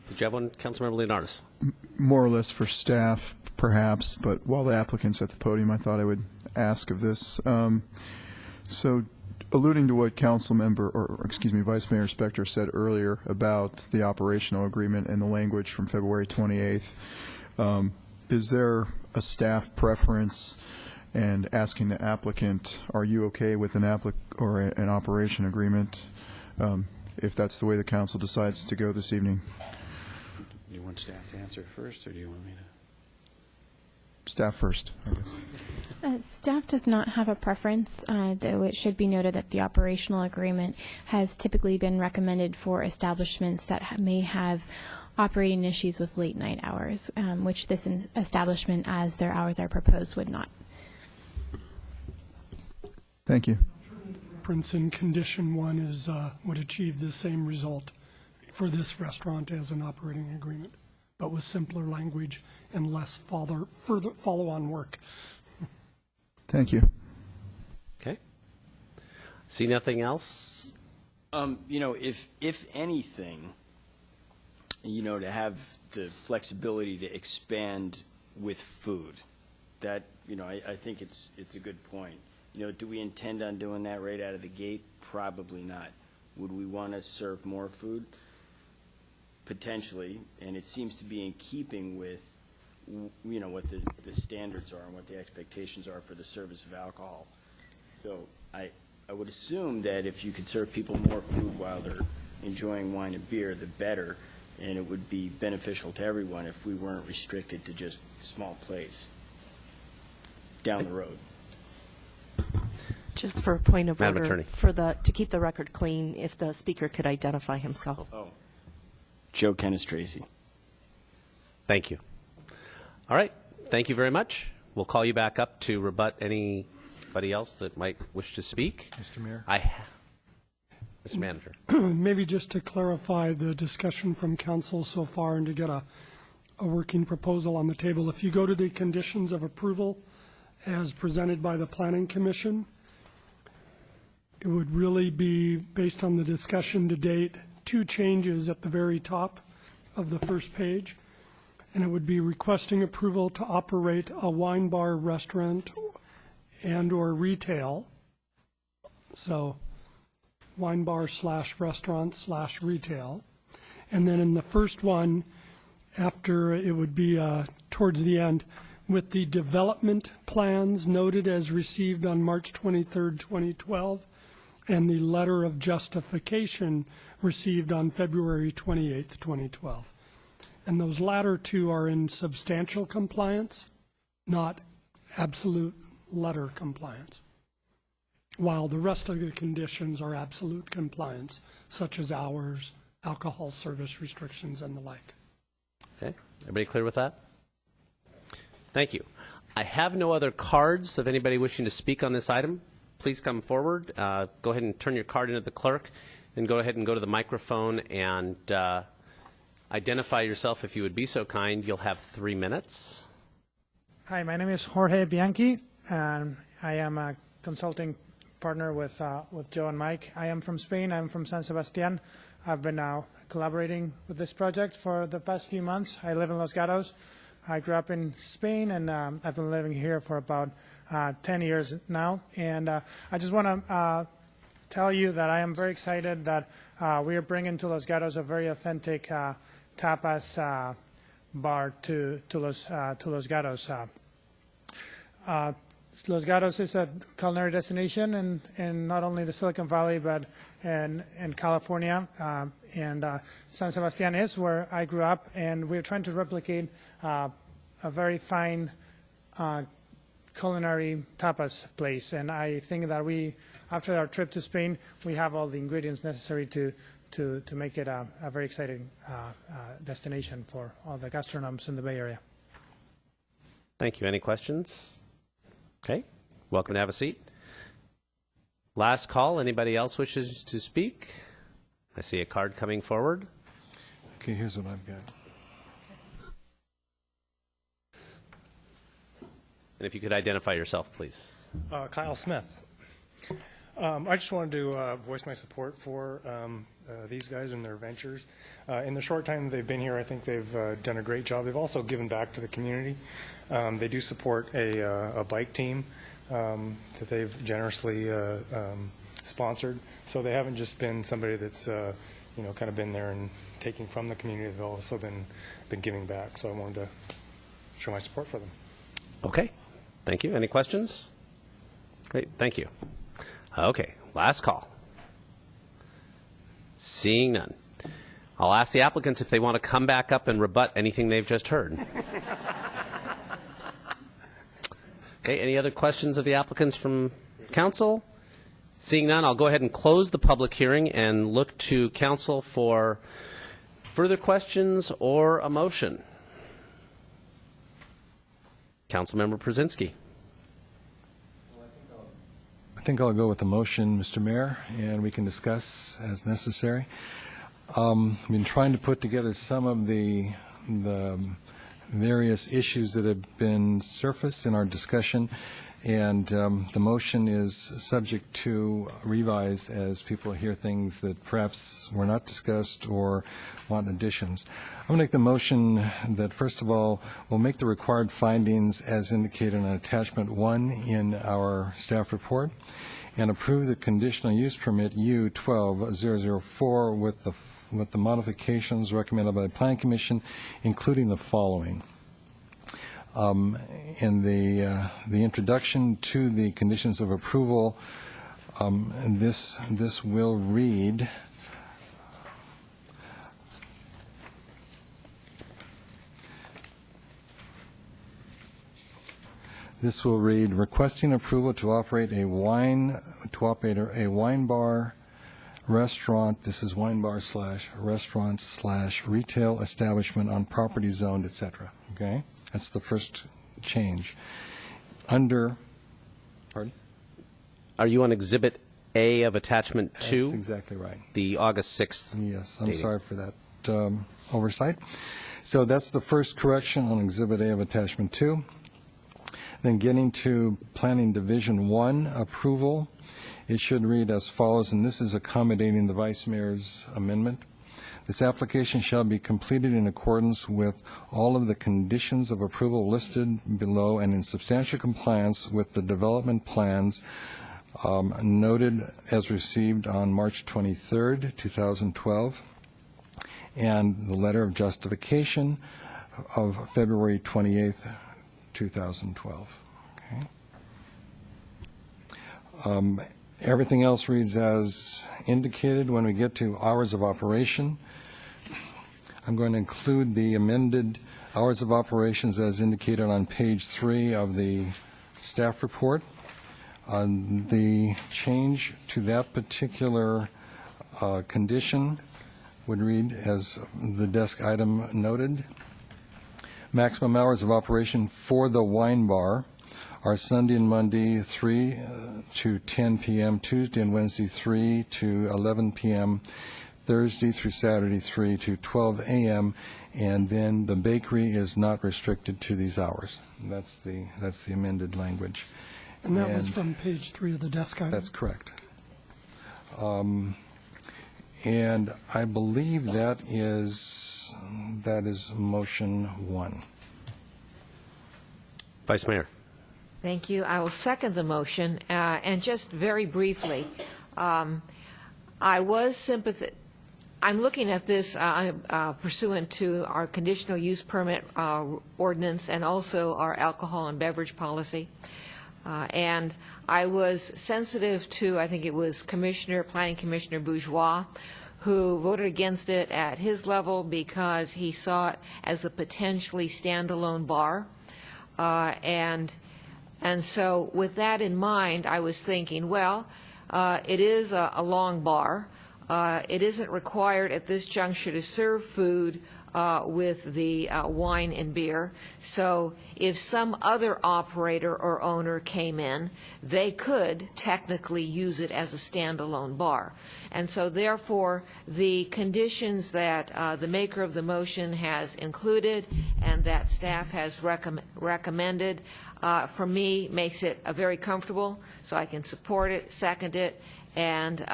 Did you have one, Councilmember Leonardis? More or less for staff, perhaps, but while the applicant's at the podium, I thought I would ask of this. So, alluding to what Vice Mayor Spector said earlier about the operational agreement and the language from February 28th, is there a staff preference? And asking the applicant, are you okay with an operation agreement, if that's the way the council decides to go this evening? Do you want staff to answer first, or do you want me to? Staff first, I guess. Staff does not have a preference, though it should be noted that the operational agreement has typically been recommended for establishments that may have operating issues with late night hours, which this establishment, as their hours are proposed, would not. Thank you. Prince in condition 1 is would achieve the same result for this restaurant as an operating agreement, but with simpler language and less further follow-on work. Thank you. Okay. See nothing else? If anything, to have the flexibility to expand with food, that, I think it's a good point. Do we intend on doing that right out of the gate? Probably not. Would we want to serve more food? Potentially, and it seems to be in keeping with, what the standards are and what the expectations are for the service of alcohol. So I would assume that if you could serve people more food while they're enjoying wine and beer, the better, and it would be beneficial to everyone if we weren't restricted to just small plates down the road. Just for a point of Madam order, Attorney. to keep the record clean, if the speaker could identify himself. Oh. Joe Kennis-Tracy. Thank you. All right. Thank you very much. We'll call you back up to rebut anybody else that might wish to speak. Mr. Mayor? Mr. Manager. Maybe just to clarify the discussion from council so far and to get a working proposal on the table. If you go to the conditions of approval as presented by the Planning Commission, it would really be, based on the discussion to date, 2 changes at the very top of the first page. And it would be requesting approval to operate a wine bar, restaurant, and/or retail. So wine bar / restaurant / retail. And then in the first one, after it would be towards the end, with the development plans noted as received on March 23rd, 2012, and the letter of justification received on February 28th, 2012. And those latter 2 are in substantial compliance, not absolute letter compliance, while the rest of the conditions are absolute compliance, such as hours, alcohol service restrictions, and the like. Okay, everybody clear with that? Thank you. I have no other cards of anybody wishing to speak on this item. Please come forward. Go ahead and turn your card into the clerk, then go ahead and go to the microphone and identify yourself if you would be so kind. You'll have 3 minutes. Hi, my name is Jorge Bianchi, and I am a consulting partner with Joe and Mike. I am from Spain. I'm from San Sebastian. I've been collaborating with this project for the past few months. I live in Los Gatos. I grew up in Spain, and I've been living here for about 10 years now. And I just want to tell you that I am very excited that we are bringing to Los Gatos a very authentic tapas bar to Los Gatos. Los Gatos is a culinary destination in not only the Silicon Valley but in California, and San Sebastian is where I grew up, and we're trying to replicate a very fine culinary tapas place. And I think that after our trip to Spain, we have all the ingredients necessary to make it a very exciting destination for all the gastronomes in the Bay Area. Thank you. Any questions? Okay. Welcome to have a seat. Last call. Anybody else wishes to speak? I see a card coming forward. Okay, here's what I've got. And if you could identify yourself, please. Kyle Smith. I just wanted to voice my support for these guys and their ventures. In the short time they've been here, I think they've done a great job. They've also given back to the community. They do support a bike team that they've generously sponsored. So they haven't just been somebody that's kind of been there and taking from the community. They've also been giving back. So I wanted to show my support for them. Okay. Thank you. Any questions? Great. Thank you. Okay. Last call. Seeing none. I'll ask the applicants if they want to come back up and rebut anything they've just heard. Okay. Any other questions of the applicants from council? Seeing none, I'll go ahead and close the public hearing and look to council for further questions or a motion. Councilmember Brzezinski. I think I'll go with the motion, Mr. Mayor, and we can discuss as necessary. I've been trying to put together some of the various issues that have been surfaced in our discussion, and the motion is subject to revise as people hear things that perhaps were not discussed or want additions. I'm going to make the motion that, first of all, we'll make the required findings as indicated in attachment 1 in our staff report, and approve the conditional use permit U-12-004 with the modifications recommended by the Planning Commission, including the following. In the introduction to the conditions of approval, this will read, requesting approval to operate a wine bar, restaurant, this is wine bar / restaurant / retail establishment on property zoned, etc. Okay? That's the first change. Pardon? Are you on Exhibit A of attachment 2. That's exactly right. The August 6th. Yes, I'm dating. sorry for that oversight. So that's the first correction on Exhibit A of Attachment 2. Then getting to Planning Division 1 approval, it should read as follows, and this is accommodating the Vice Mayor's amendment. This application shall be completed in accordance with all of the conditions of approval listed below and in substantial compliance with the development plans noted as received on March 23rd, 2012, and the letter of justification of February 28th, 2012. Okay. Everything else reads as indicated. When we get to hours of operation, I'm going to include the amended hours of operations as indicated on page 3 of the staff report. The change to that particular condition would read as the desk item noted. Maximum hours of operation for the wine bar are Sunday and Monday 3 to 10 p.m., Tuesday and Wednesday 3 to 11 p.m., Thursday through Saturday 3 to 12 a.m., and then the bakery is not restricted to these hours. That's the amended language. And that was from page 3 of the desk item? That's correct. And I believe that is motion 1. Vice Mayor. Thank you. I will second the motion. And just very briefly, I was sympathetic. I'm looking at this pursuant to our conditional use permit ordinance and also our alcohol and beverage policy. And I was sensitive to, I think it was Planning Commissioner Bourgeois, who voted against it at his level because he saw it as a potentially standalone bar. And so with that in mind, I was thinking, well, it is a long bar. It isn't required at this juncture to serve food with the wine and beer. So if some other operator or owner came in, they could technically use it as a standalone bar. And so therefore, the conditions that the maker of the motion has included and that staff has recommended, for me, makes it very comfortable, so I can support it, second it, and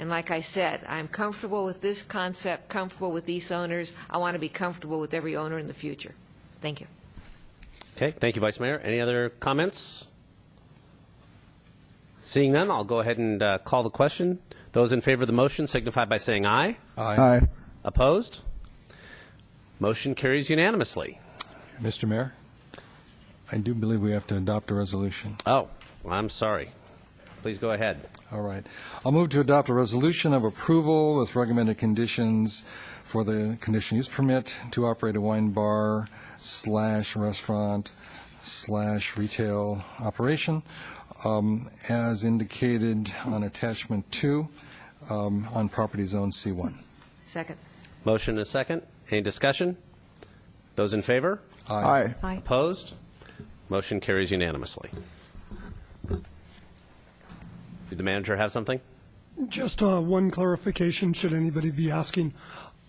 like I said, I'm comfortable with this concept, comfortable with these owners. I want to be comfortable with every owner in the future. Thank you. Okay, thank you, Vice Mayor. Any other comments? Seeing none, I'll go ahead and call the question. Those in favor of the motion signify by saying aye. Aye. Opposed? Motion carries unanimously. Mr. Mayor, I do believe we have to adopt a resolution. Oh, well, I'm sorry. Please go ahead. All right. I'll move to adopt a resolution of approval with recommended conditions for the conditional use permit to operate a wine bar / restaurant / retail operation as indicated on attachment 2 on property zone C1. Second. Motion and a second. Any discussion? Those in favor? Aye. Aye. Opposed? Motion carries unanimously. Did the manager have something? Just one clarification, should anybody be asking.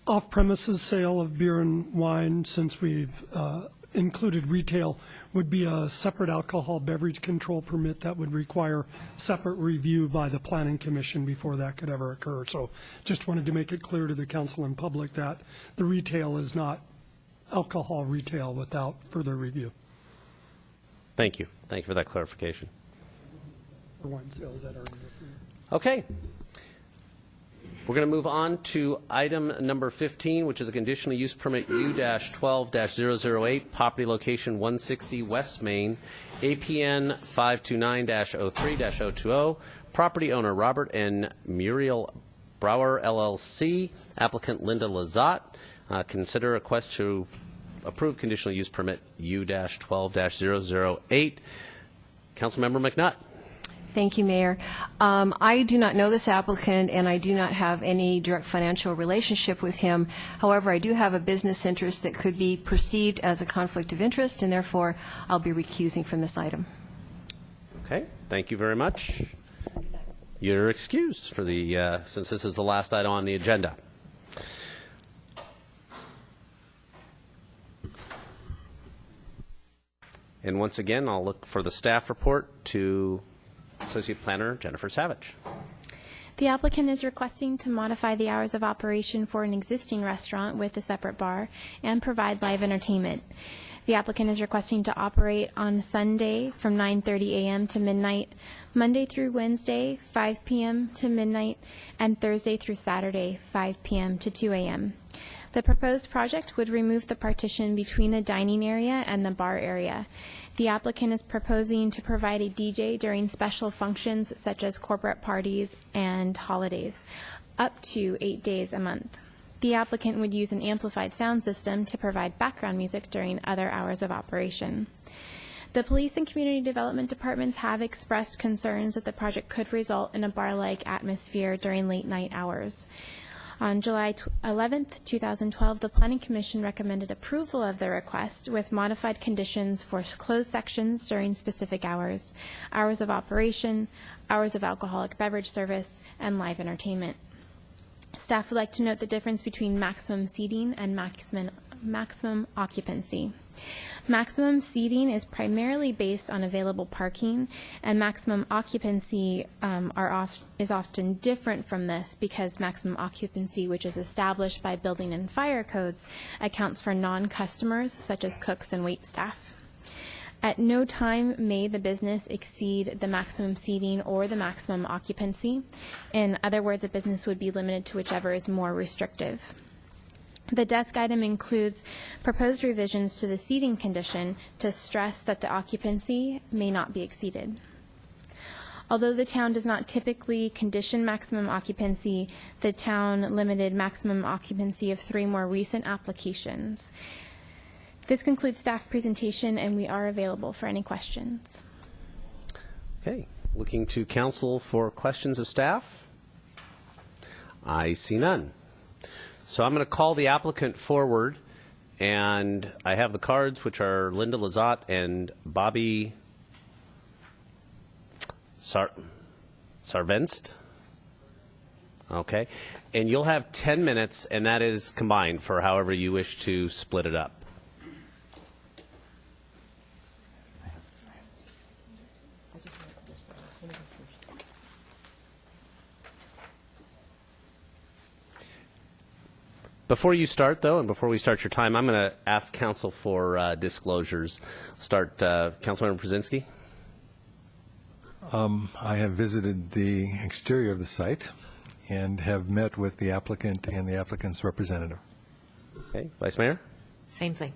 Off-premises sale of beer and wine, since we've included retail, would be a separate alcohol beverage control permit that would require separate review by the Planning Commission before that could ever occur. So just wanted to make it clear to the council and public that the retail is not alcohol retail without further review. Thank you. Thank you for that clarification. For wine sales that are Okay. We're going to move on to item number 15, which is a conditional use permit U-12-008, property location 160 West Main, APN 529-03-020, property owner Robert and Muriel Brower, LLC, applicant Linda Lazat. Consider a request to approve conditional use permit U-12-008. Councilmember McNutt. Thank you, Mayor. I do not know this applicant, and I do not have any direct financial relationship with him. However, I do have a business interest that could be perceived as a conflict of interest, and therefore I'll be recusing from this item. Okay, thank you very much. You're excused for the since this is the last item on the agenda. And once again, I'll look for the staff report to Associate Planner Jennifer Savage. The applicant is requesting to modify the hours of operation for an existing restaurant with a separate bar and provide live entertainment. The applicant is requesting to operate on Sunday from 9:30 a.m. to midnight, Monday through Wednesday, 5 p.m. to midnight, and Thursday through Saturday, 5 p.m. to 2 a.m. The proposed project would remove the partition between the dining area and the bar area. The applicant is proposing to provide a DJ during special functions such as corporate parties and holidays, up to 8 days a month. The applicant would use an amplified sound system to provide background music during other hours of operation. The police and community development departments have expressed concerns that the project could result in a bar-like atmosphere during late night hours. On July 11, 2012, the Planning Commission recommended approval of the request with modified conditions for closed sections during specific hours, hours of operation, hours of alcoholic beverage service, and live entertainment. Staff would like to note the difference between maximum seating and maximum occupancy. Maximum seating is primarily based on available parking, and maximum occupancy is often different from this because maximum occupancy, which is established by building and fire codes, accounts for non-customers such as cooks and wait staff. At no time may the business exceed the maximum seating or the maximum occupancy. In other words, a business would be limited to whichever is more restrictive. The desk item includes proposed revisions to the seating condition to stress that the occupancy may not be exceeded. Although the town does not typically condition maximum occupancy, the town limited maximum occupancy of 3 more recent applications. This concludes staff presentation, and we are available for any questions. Okay, looking to council for questions of staff. I see none. So I'm going to call the applicant forward, and I have the cards, which are Linda Lazat and Bobby Sarvenst. Okay, and you'll have 10 minutes, and that is combined for however you wish to split it up. Before you start, though, and before we start your time, I'm going to ask council for disclosures. Start, Councilmember Brzezinski. I have visited the exterior of the site and have met with the applicant and the applicant's representative. Okay, Vice Mayor? Same thing.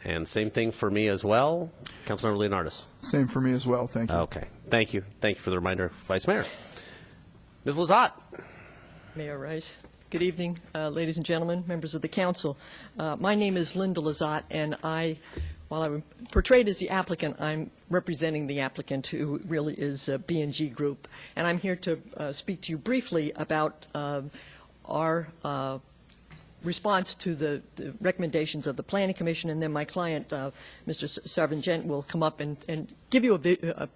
And same thing for me as well. Councilmember Leonardis. Same for me as well, thank you. Okay, thank you. Thank you for the reminder, Vice Mayor. Ms. Lazat. Mayor Rice. Good evening, ladies and gentlemen, members of the council. My name is Linda Lazat, and while I'm portrayed as the applicant, I'm representing the applicant, who really is B&G Group. And I'm here to speak to you briefly about our response to the recommendations of the Planning Commission, and then my client, Mr. Sarvingent, will come up and give you a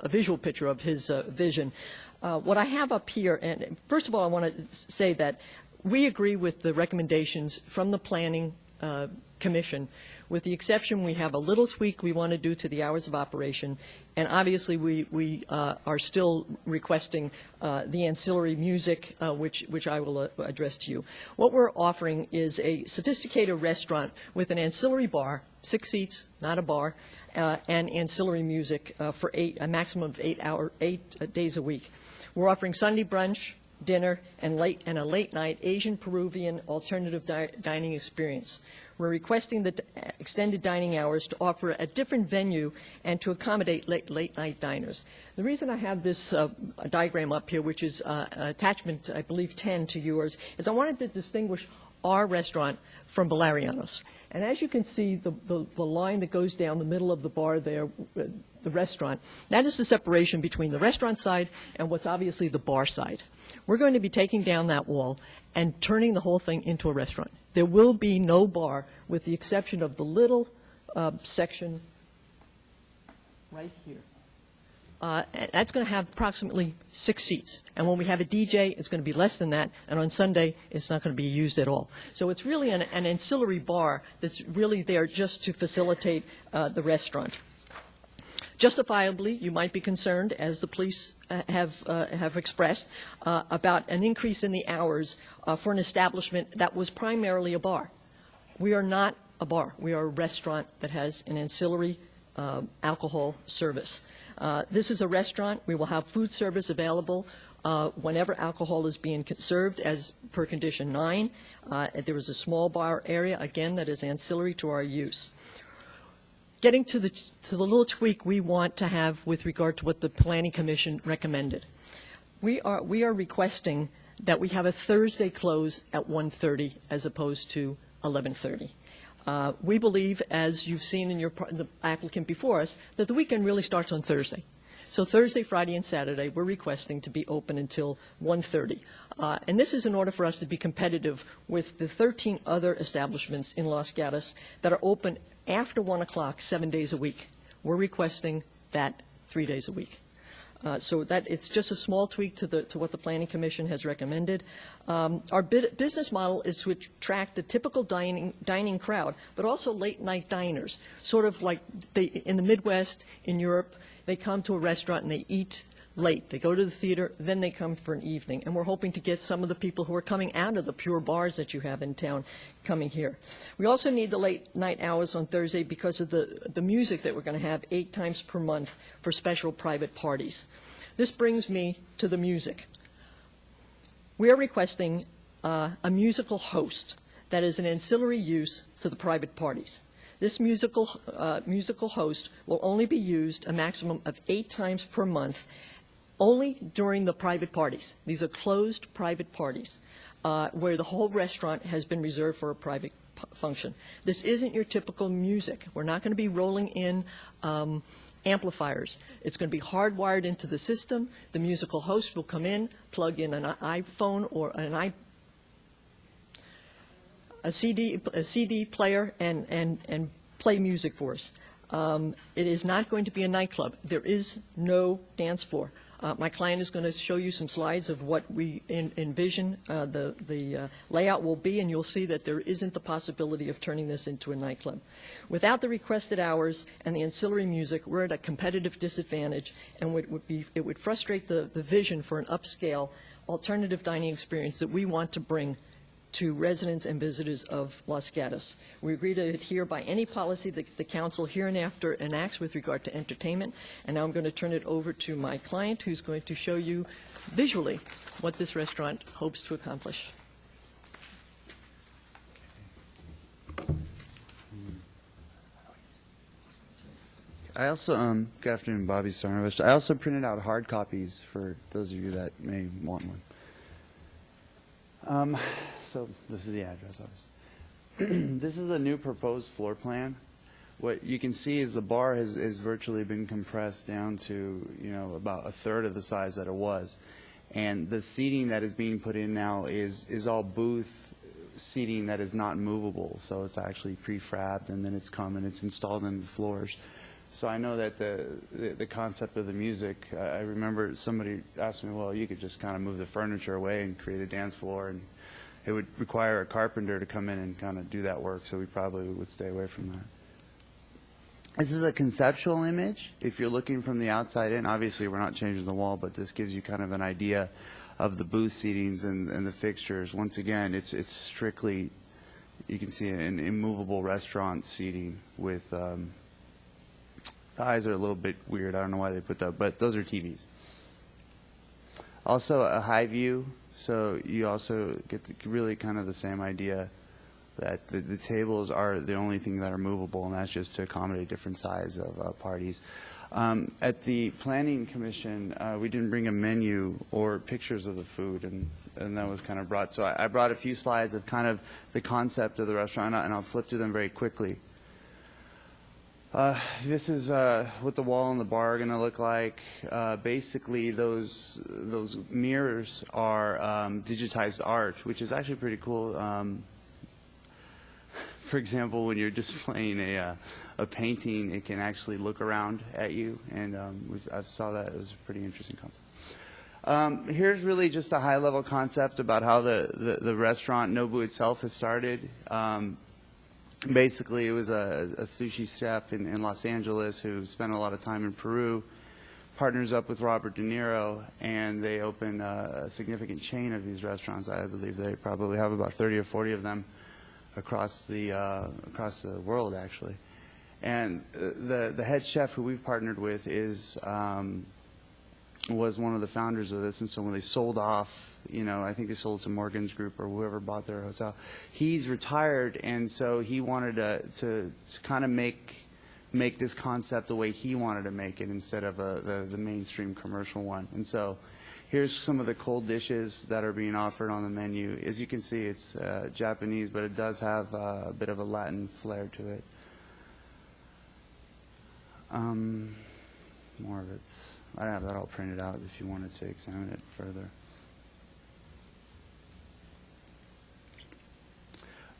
visual picture of his vision. What I have up here, and first of all, I want to say that we agree with the recommendations from the Planning Commission. With the exception, we have a little tweak we want to do to the hours of operation, and obviously we are still requesting the ancillary music, which I will address to you. What we're offering is a sophisticated restaurant with an ancillary bar, 6 seats, not a bar, and ancillary music for a maximum of 8 days a week. We're offering Sunday brunch, dinner, and a late night Asian Peruvian alternative dining experience. We're requesting the extended dining hours to offer a different venue and to accommodate late night diners. The reason I have this diagram up here, which is attachment, I believe, 10 to yours, is I wanted to distinguish our restaurant from Valeriano's. And as you can see, the line that goes down the middle of the bar there, the restaurant, that is the separation between the restaurant side and what's obviously the bar side. We're going to be taking down that wall and turning the whole thing into a restaurant. There will be no bar, with the exception of the little section right here. and that's going to have approximately 6 seats. And when we have a DJ, it's going to be less than that, and on Sunday, it's not going to be used at all. So it's really an ancillary bar that's really there just to facilitate the restaurant. Justifiably, you might be concerned, as the police have expressed, about an increase in the hours for an establishment that was primarily a bar. We are not a bar. We are a restaurant that has an ancillary alcohol service. This is a restaurant. We will have food service available whenever alcohol is being served, as per Condition 9. There is a small bar area, again, that is ancillary to our use. Getting to the little tweak we want to have with regard to what the Planning Commission recommended. We are requesting that we have a Thursday close at 1:30 as opposed to 11:30. We believe, as you've seen in the applicant before us, that the weekend really starts on Thursday. So Thursday, Friday, and Saturday, we're requesting to be open until 1:30. And this is in order for us to be competitive with the 13 other establishments in Los Gatos that are open after 1 o'clock, 7 days a week. We're requesting that 3 days a week. So that it's just a small tweak to what the Planning Commission has recommended. Our business model is to attract the typical dining crowd, but also late-night diners, sort of like in the Midwest, in Europe, they come to a restaurant and they eat late. They go to the theater, then they come for an evening. And we're hoping to get some of the people who are coming out of the pure bars that you have in town coming here. We also need the late night hours on Thursday because of the music that we're going to have 8 times per month for special private parties. This brings me to the music. We are requesting a musical host that is an ancillary use to the private parties. This musical host will only be used a maximum of 8 times per month, only during the private parties. These are closed private parties where the whole restaurant has been reserved for a private function. This isn't your typical music. We're not going to be rolling in amplifiers. It's going to be hardwired into the system. The musical host will come in, plug in an iPhone or a CD player and play music for us. It is not going to be a nightclub. There is no dance floor. My client is going to show you some slides of what we envision the layout will be, and you'll see that there isn't the possibility of turning this into a nightclub. Without the requested hours and the ancillary music, we're at a competitive disadvantage, and it would frustrate the vision for an upscale alternative dining experience that we want to bring to residents and visitors of Los Gatos. We agree to adhere by any policy that the council hereinafter enacts with regard to entertainment. And now I'm going to turn it over to my client, who's going to show you visually what this restaurant hopes to accomplish. I also, good afternoon, Bobby Sarnovich. I also printed out hard copies for those of you that may want one. So this is the address, obviously. This is the new proposed floor plan. What you can see is the bar has virtually been compressed down to, about a third of the size that it was. And the seating that is being put in now is all booth seating that is not movable. So it's actually prefabbed, and then it's it's installed in the floors. So I know that the concept of the music, I remember somebody asked me, well, you could just kind of move the furniture away and create a dance floor, and it would require a carpenter to come in and kind of do that work, so we probably would stay away from that. This is a conceptual image. If you're looking from the outside in, obviously we're not changing the wall, but this gives you kind of an idea of the booth seatings and the fixtures. Once again, it's strictly, you can see an immovable restaurant seating with, the eyes are a little bit weird. I don't know why they put that, but those are TVs. Also a high view. So you also get really kind of the same idea that the tables are the only thing that are movable, and that's just to accommodate different size of parties. At the Planning Commission, we didn't bring a menu or pictures of the food, and that was kind of brought. So I brought a few slides of kind of the concept of the restaurant, and I'll flip through them very quickly. This is what the wall and the bar are going to look like. Basically, those mirrors are digitized art, which is actually pretty cool. for example, when you're displaying a painting, it can actually look around at you, and I saw that. It was a pretty interesting concept. Here's really just a high-level concept about how the restaurant Nobu itself has started. Basically, it was a sushi chef in Los Angeles who spent a lot of time in Peru, partners up with Robert De Niro, and they opened a significant chain of these restaurants. I believe they probably have about 30 or 40 of them across the world, actually. And the head chef who we've partnered with was one of the founders of this, and so when they sold off, I think they sold to Morgan's Group or whoever bought their hotel, he's retired, and so he wanted to kind of make this concept the way he wanted to make it instead of the mainstream commercial one. And so here's some of the cold dishes that are being offered on the menu. As you can see, it's Japanese, but it does have a bit of a Latin flair to it. More of it. I have that all printed out if you wanted to examine it further.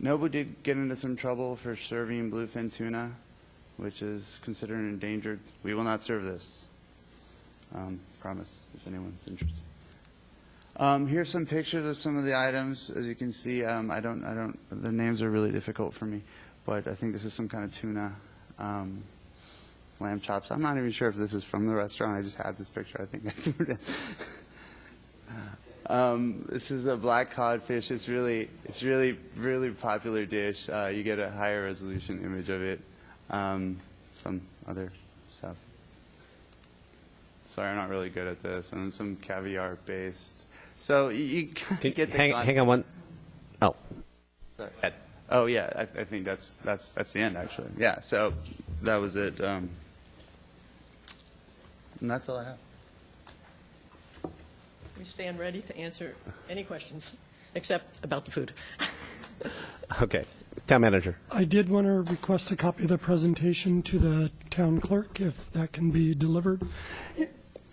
Nobu did get into some trouble for serving bluefin tuna, which is considered endangered. We will not serve this. Promise, if anyone's interested. Here's some pictures of some of the items. As you can see, the names are really difficult for me, but I think this is some kind of tuna. Lamb chops. I'm not even sure if this is from the restaurant. I just had this picture. I think I threw it in. This is a black codfish. It's really popular dish. You get a higher resolution image of it. Some other stuff. Sorry, I'm not really good at this. And then some caviar based. So you get the hang on one. Oh. Sorry. Oh yeah, I think that's the end actually. Yeah. So that was it. And that's all I have. We stand ready to answer any questions, except about the food. Okay. Town manager. I did want to request a copy of the presentation to the town clerk, if that can be delivered.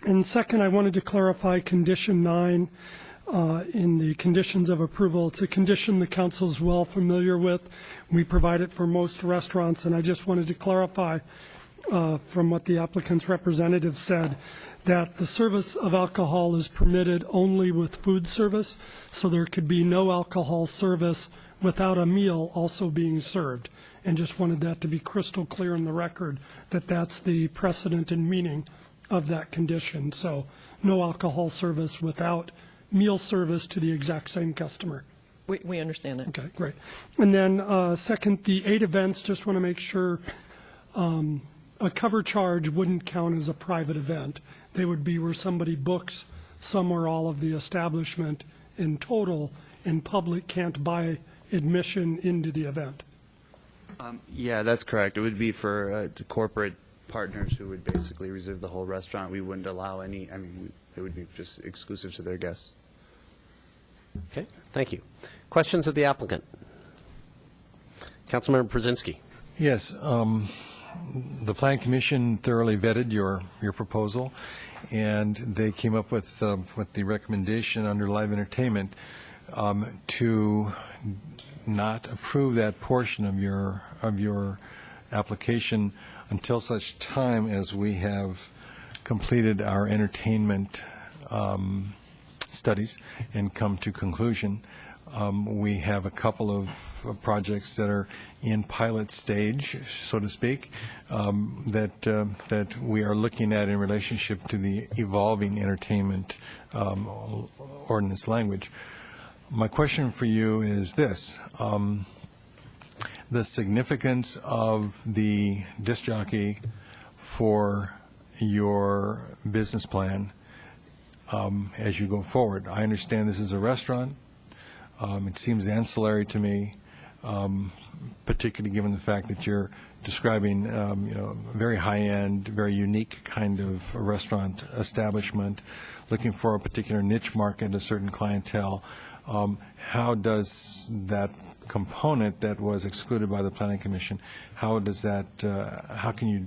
And second, I wanted to clarify condition 9 in the conditions of approval. It's a condition the council is well familiar with. We provide it for most restaurants, and I just wanted to clarify from what the applicant's representative said, that the service of alcohol is permitted only with food service, so there could be no alcohol service without a meal also being served. And just wanted that to be crystal clear in the record that that's the precedent and meaning of that condition. So no alcohol service without meal service to the exact same customer. We understand that. Okay, great. And then second, the 8 events, just want to make sure a cover charge wouldn't count as a private event. They would be where somebody books some or all of the establishment in total, and public can't buy admission into the event. Yeah, that's correct. It would be for corporate partners who would basically reserve the whole restaurant. We wouldn't allow any, it would be just exclusive to their guests. Okay, thank you. Questions of the applicant? Councilmember Brzezinski. Yes. The Plan Commission thoroughly vetted your proposal, and they came up with the recommendation under live entertainment to not approve that portion of your application until such time as we have completed our entertainment studies and come to conclusion. We have a couple of projects that are in pilot stage, so to speak, that we are looking at in relationship to the evolving entertainment ordinance language. My question for you is this. The significance of the disc jockey for your business plan as you go forward. I understand this is a restaurant. It seems ancillary to me, particularly given the fact that you're describing, very high-end, very unique kind of a restaurant establishment, looking for a particular niche market, a certain clientele. How does that component that was excluded by the Planning Commission, how does that, how can you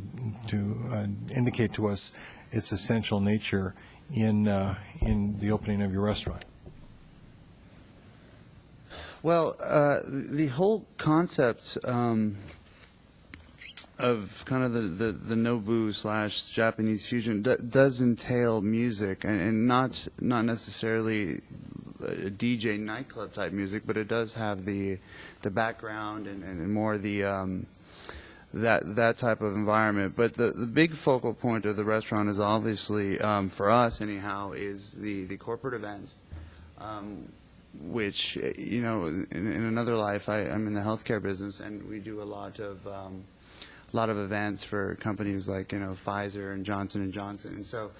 indicate to us its essential nature in the opening of your restaurant? Well, the whole concept of kind of the Nobu / Japanese fusion does entail music, and not necessarily a DJ nightclub type music, but it does have the background and more the that type of environment. But the big focal point of the restaurant is obviously, for us anyhow, is the corporate events. Which, you know, in another life, I'm in the healthcare business, and we do a lot of events for companies like, you know, Pfizer and Johnson & Johnson. And so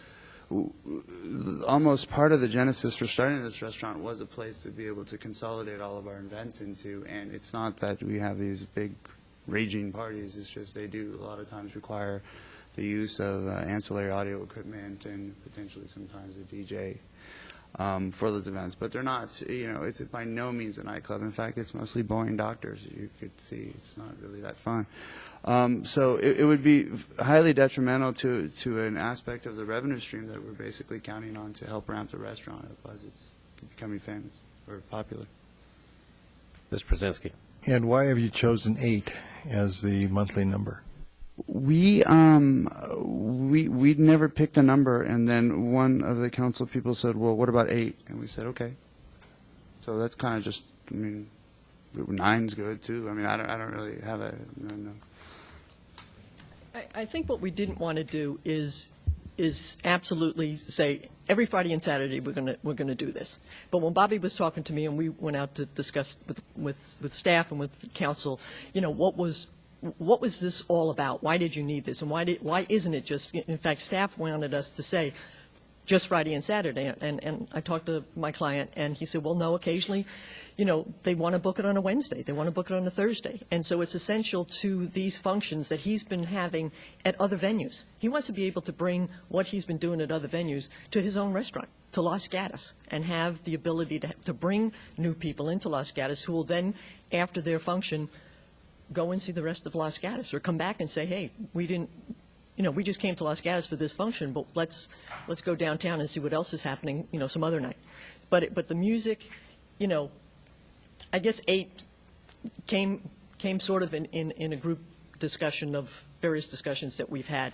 almost part of the genesis for starting this restaurant was a place to be able to consolidate all of our events into. And it's not that we have these big raging parties. It's just they do a lot of times require the use of ancillary audio equipment and potentially sometimes a DJ. For those events, but they're not, you know, it's by no means a nightclub. In fact, it's mostly boring doctors. You could see it's not really that fun. So it would be highly detrimental to an aspect of the revenue stream that we're basically counting on to help ramp the restaurant up as it's becoming famous or popular. Mr. Brzezinski. And why have you chosen 8 as the monthly number? We'd never picked a number, and then one of the council people said, well, what about 8? And we said, okay. So that's kind of just, I mean, 9's good too. I mean, I don't really have a, no. I think what we didn't want to do is absolutely say every Friday and Saturday we're going to do this. But when Bobby was talking to me and we went out to discuss with staff and with council, you know, what was this all about? Why did you need this? And why isn't it just, in fact, staff wanted us to say just Friday and Saturday. And I talked to my client, and he said, well, no, occasionally, you know, they want to book it on a Wednesday. They want to book it on a Thursday. And so it's essential to these functions that he's been having at other venues. He wants to be able to bring what he's been doing at other venues to his own restaurant, to Los Gatos, and have the ability to bring new people into Los Gatos who will then, after their function, go and see the rest of Los Gatos, or come back and say, hey, we just came to Los Gatos for this function, but let's go downtown and see what else is happening, you know, some other night. But the music, you know, I guess 8 came sort of in a group discussion of various discussions that we've had,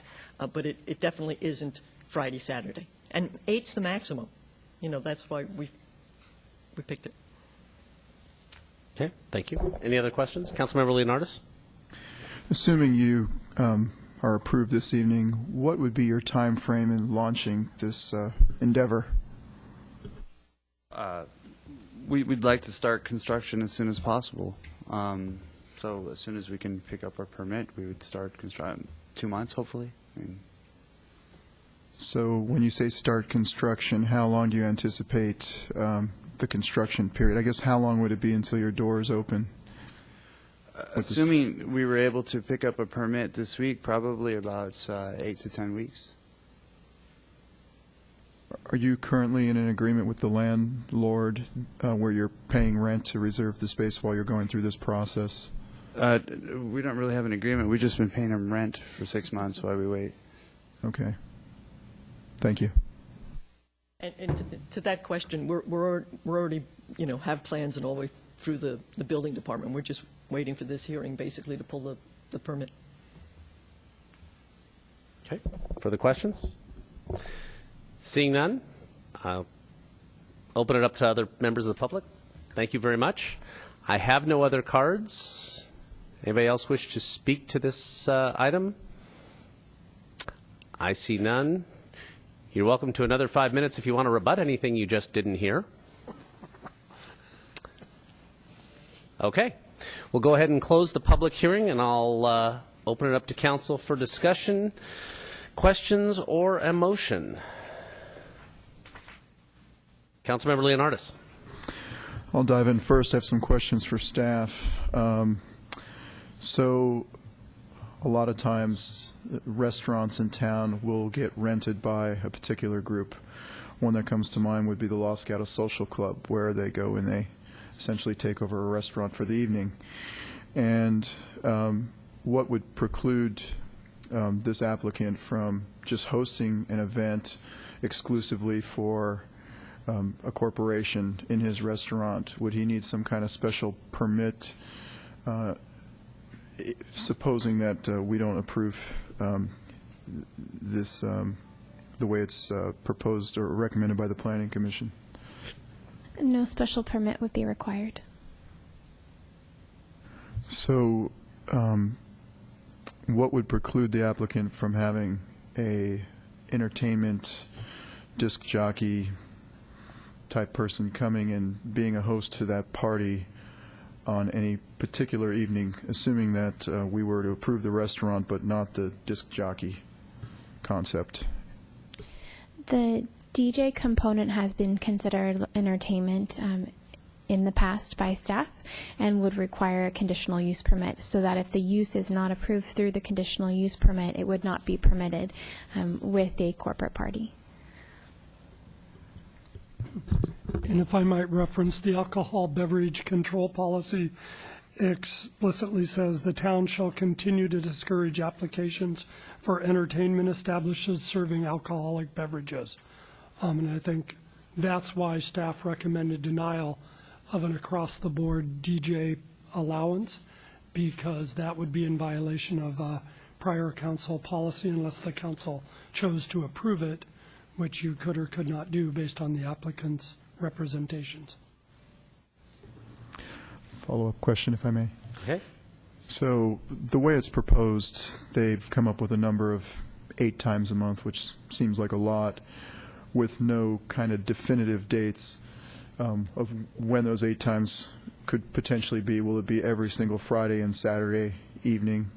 but it definitely isn't Friday, Saturday. And 8's the maximum. You know, that's why we picked it. Okay, thank you. Any other questions? Councilmember Leonardis? Assuming you are approved this evening, what would be your time frame in launching this endeavor? We'd like to start construction as soon as possible. So as soon as we can pick up our permit, we would start construction. 2 months, hopefully. So when you say start construction, how long do you anticipate the construction period? I guess how long would it be until your doors open? Assuming we were able to pick up a permit this week, probably about 8 to 10 weeks. Are you currently in an agreement with the landlord where you're paying rent to reserve the space while you're going through this process? We don't really have an agreement. We've just been paying them rent for 6 months while we wait. Okay. Thank you. And to that question, we're already, you know, have plans and all the way through the building department. We're just waiting for this hearing, basically, to pull the permit. Okay. Further questions? Seeing none, I'll open it up to other members of the public. Thank you very much. I have no other cards. Anybody else wish to speak to this item? I see none. You're welcome to another 5 minutes if you want to rebut anything you just didn't hear. Okay. We'll go ahead and close the public hearing, and I'll open it up to council for discussion, questions, or a motion. Councilmember Leonardis. I'll dive in first. I have some questions for staff. So a lot of times restaurants in town will get rented by a particular group. One that comes to mind would be the Los Gatos Social Club, where they go and they essentially take over a restaurant for the evening. And what would preclude this applicant from just hosting an event exclusively for a corporation in his restaurant, would he need some kind of special permit, supposing that we don't approve this, the way it's proposed or recommended by the Planning Commission? No special permit would be required. So, what would preclude the applicant from having a entertainment disc jockey type person coming and being a host to that party on any particular evening, assuming that we were to approve the restaurant but not the disc jockey concept? The DJ component has been considered entertainment in the past by staff and would require a conditional use permit, so that if the use is not approved through the conditional use permit, it would not be permitted with a corporate party. And if I might reference, the alcohol beverage control policy explicitly says the town shall continue to discourage applications for entertainment establishments serving alcoholic beverages. And I think that's why staff recommended denial of an across-the-board DJ allowance, because that would be in violation of prior council policy unless the council chose to approve it, which you could or could not do based on the applicant's representations. Follow-up question, if I may. Okay. So the way it's proposed, they've come up with a number of 8 times a month, which seems like a lot, with no kind of definitive dates of when those 8 times could potentially be. Will it be every single Friday and Saturday evening,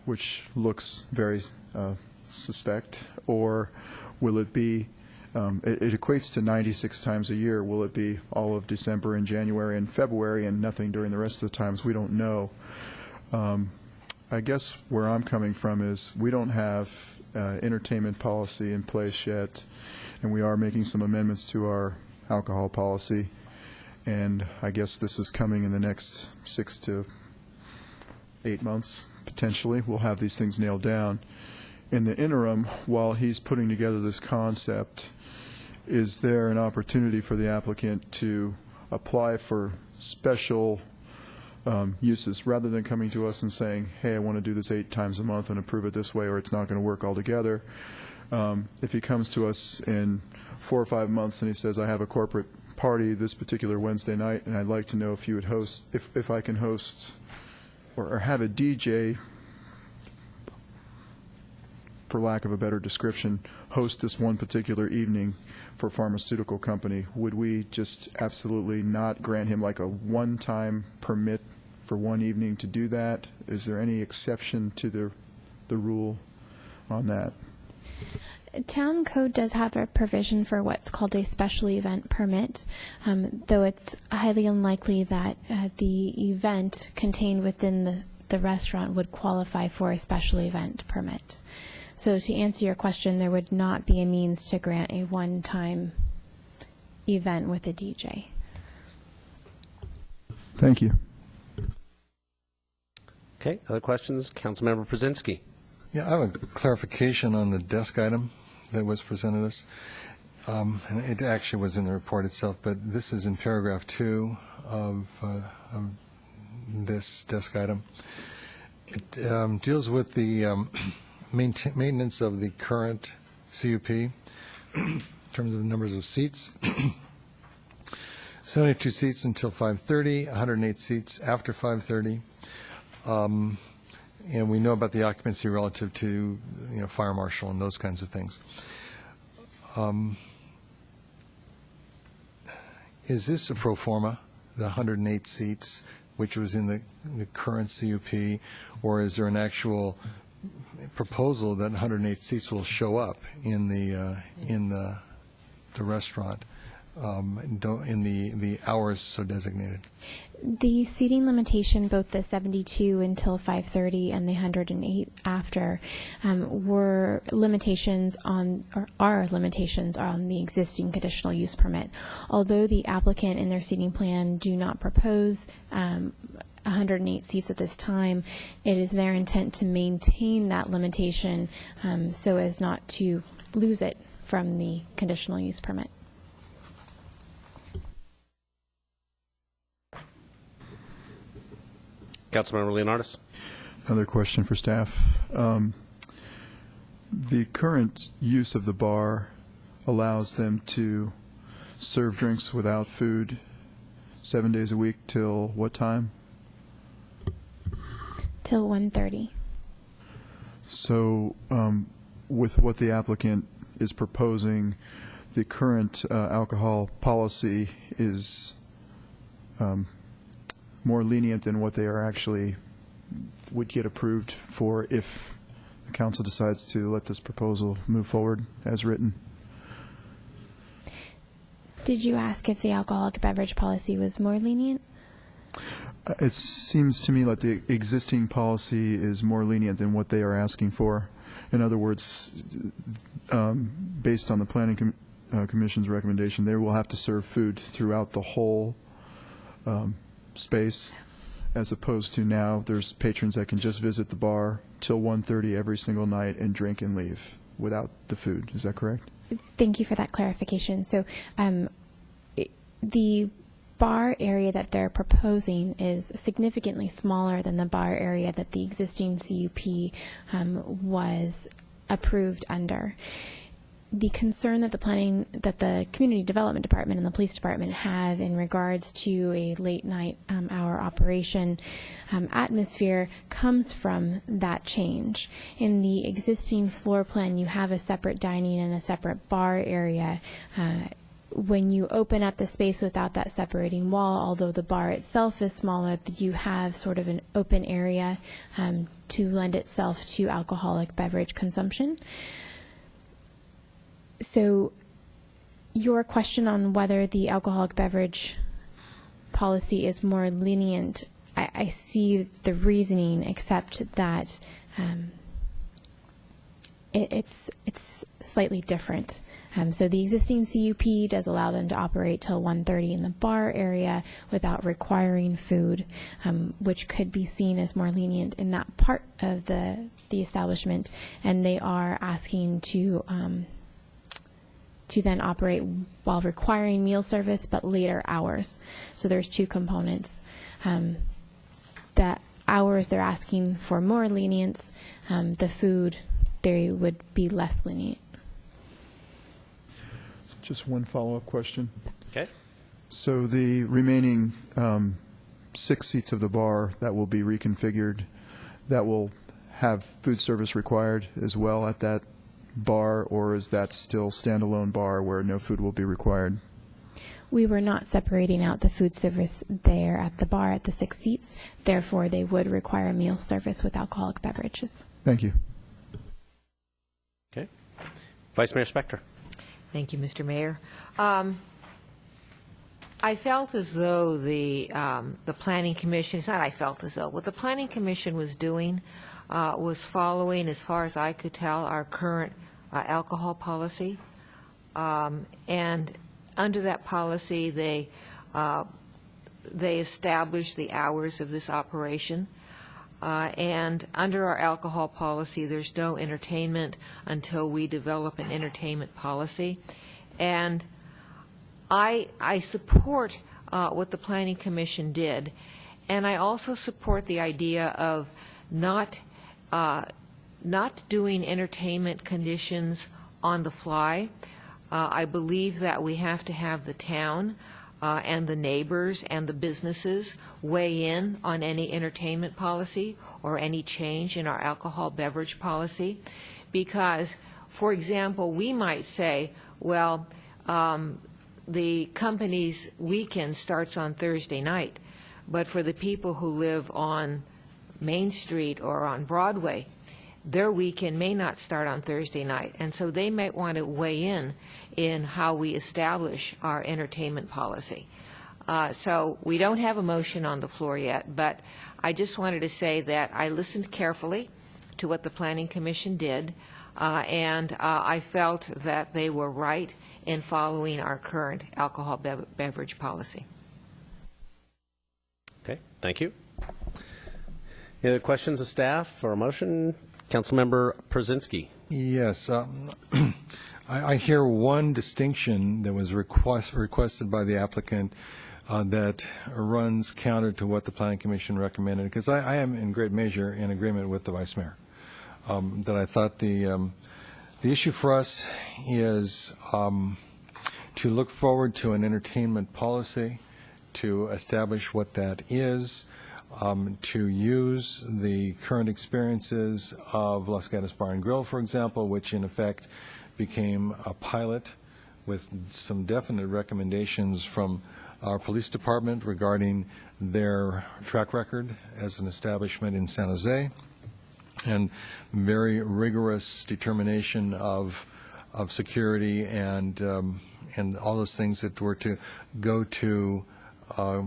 which looks very suspect, or will it be, it equates to 96 times a year. Will it be all of December and January and February and nothing during the rest of the times? We don't know. I guess where I'm coming from is we don't have entertainment policy in place yet, and we are making some amendments to our alcohol policy, and I guess this is coming in the next 6 to 8 months, potentially. We'll have these things nailed down. In the interim, while he's putting together this concept, is there an opportunity for the applicant to apply for special uses, rather than coming to us and saying, hey, I want to do this 8 times a month and approve it this way, or it's not going to work altogether? If he comes to us in 4 or 5 months and he says, I have a corporate party this particular Wednesday night, and I'd like to know if you would host, if I can host or have a DJ, for lack of a better description, host this one particular evening for a pharmaceutical company, would we just absolutely not grant him like a one-time permit for one evening to do that? Is there any exception to the rule on that? Town code does have a provision for what's called a special event permit, though it's highly unlikely that the event contained within the restaurant would qualify for a special event permit. So to answer your question, there would not be a means to grant a one-time event with a DJ. Thank you. Okay, other questions? Councilmember Brzezinski. Yeah, I have a clarification on the desk item that was presented us. And it actually was in the report itself, but this is in paragraph 2 of this desk item. It deals with the maintenance of the current CUP in terms of the numbers of seats. 72 seats until 5:30, 108 seats after 5:30. And we know about the occupancy relative to, fire marshal and those kinds of things. Is this a pro forma, the 108 seats, which was in the current CUP, or is there an actual proposal that 108 seats will show up in the restaurant in the hours so designated? The seating limitation, both the 72 until 5:30 and the 108 after, were limitations on, or are limitations on the existing conditional use permit. Although the applicant in their seating plan do not propose 108 seats at this time, it is their intent to maintain that limitation so as not to lose it from the conditional use permit. Councilmember Leonardis. Another question for staff. The current use of the bar allows them to serve drinks without food 7 days a week till what time? Till 1:30. So with what the applicant is proposing, the current alcohol policy is more lenient than what they are actually would get approved for if the council decides to let this proposal move forward as written. Did you ask if the alcoholic beverage policy was more lenient? It seems to me like the existing policy is more lenient than what they are asking for. In other words, based on the Planning Commission's recommendation, they will have to serve food throughout the whole space, as opposed to now there's patrons that can just visit the bar till 1:30 every single night and drink and leave without the food. Is that correct? Thank you for that clarification. So the bar area that they're proposing is significantly smaller than the bar area that the existing CUP was approved under. The concern that the Community Development Department and the Police Department have in regards to a late night hour operation atmosphere comes from that change. In the existing floor plan, you have a separate dining and a separate bar area. When you open up the space without that separating wall, although the bar itself is smaller, you have sort of an open area to lend itself to alcoholic beverage consumption. So your question on whether the alcoholic beverage policy is more lenient, I see the reasoning, except that it's slightly different. So the existing CUP does allow them to operate till 1:30 in the bar area without requiring food, which could be seen as more lenient in that part of the establishment, and they are asking to then operate while requiring meal service, but later hours. So there's two components. The hours, they're asking for more lenience. The food, they would be less lenient. Just one follow-up question. Okay. So the remaining 6 seats of the bar that will be reconfigured, that will have food service required as well at that bar, or is that still standalone bar where no food will be required? We were not separating out the food service there at the bar at the 6 seats. Therefore, they would require meal service with alcoholic beverages. Thank you. Okay. Vice Mayor Spector. Thank you, Mr. Mayor. I felt as though the Planning Commission, it's not I felt as though, what the Planning Commission was doing was following, as far as I could tell, our current alcohol policy. And under that policy, they established the hours of this operation. And under our alcohol policy, there's no entertainment until we develop an entertainment policy. And I support what the Planning Commission did, and I also support the idea of not doing entertainment conditions on the fly. I believe that we have to have the town and the neighbors and the businesses weigh in on any entertainment policy or any change in our alcohol beverage policy. Because, for example, we might say, well, the company's weekend starts on Thursday night, but for the people who live on Main Street or on Broadway, their weekend may not start on Thursday night, and so they might want to weigh in how we establish our entertainment policy. So we don't have a motion on the floor yet, but I just wanted to say that I listened carefully to what the Planning Commission did, and I felt that they were right in following our current alcohol beverage policy. Okay, thank you. Any other questions of staff or a motion? Councilmember Przynski. Yes. I hear one distinction that was requested by the applicant that runs counter to what the Planning Commission recommended, because I am in great measure in agreement with the Vice Mayor. That I thought the issue for us is to look forward to an entertainment policy, to establish what that is, to use the current experiences of Los Gatos Bar and Grill, for example, which in effect became a pilot with some definite recommendations from our police department regarding their track record as an establishment in San Jose, and very rigorous determination of security and all those things that were to go to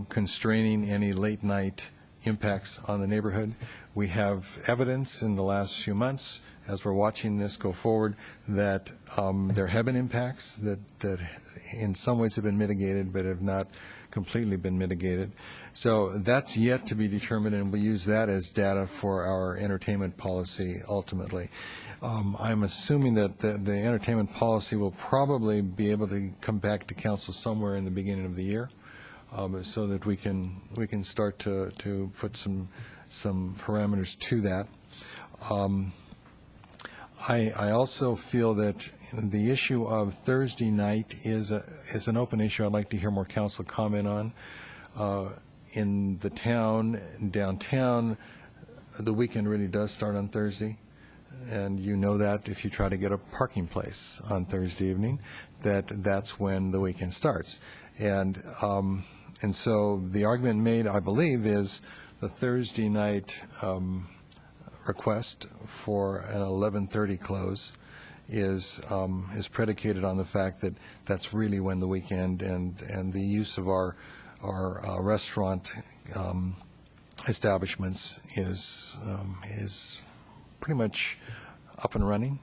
constraining any late night impacts on the neighborhood. We have evidence in the last few months, as we're watching this go forward, that there have been impacts that in some ways have been mitigated but have not completely been mitigated. So that's yet to be determined, and we use that as data for our entertainment policy ultimately. I'm assuming that the entertainment policy will probably be able to come back to council somewhere in the beginning of the year, so that we can start to put some parameters to that. I also feel that the issue of Thursday night is an open issue. I'd like to hear more council comment on. In the town, downtown, the weekend really does start on Thursday, and you know that if you try to get a parking place on Thursday evening, that's when the weekend starts. And so the argument made, I believe, is the Thursday night request for an 11:30 close is predicated on the fact that that's really when the weekend and the use of our restaurant establishments is pretty much up and running.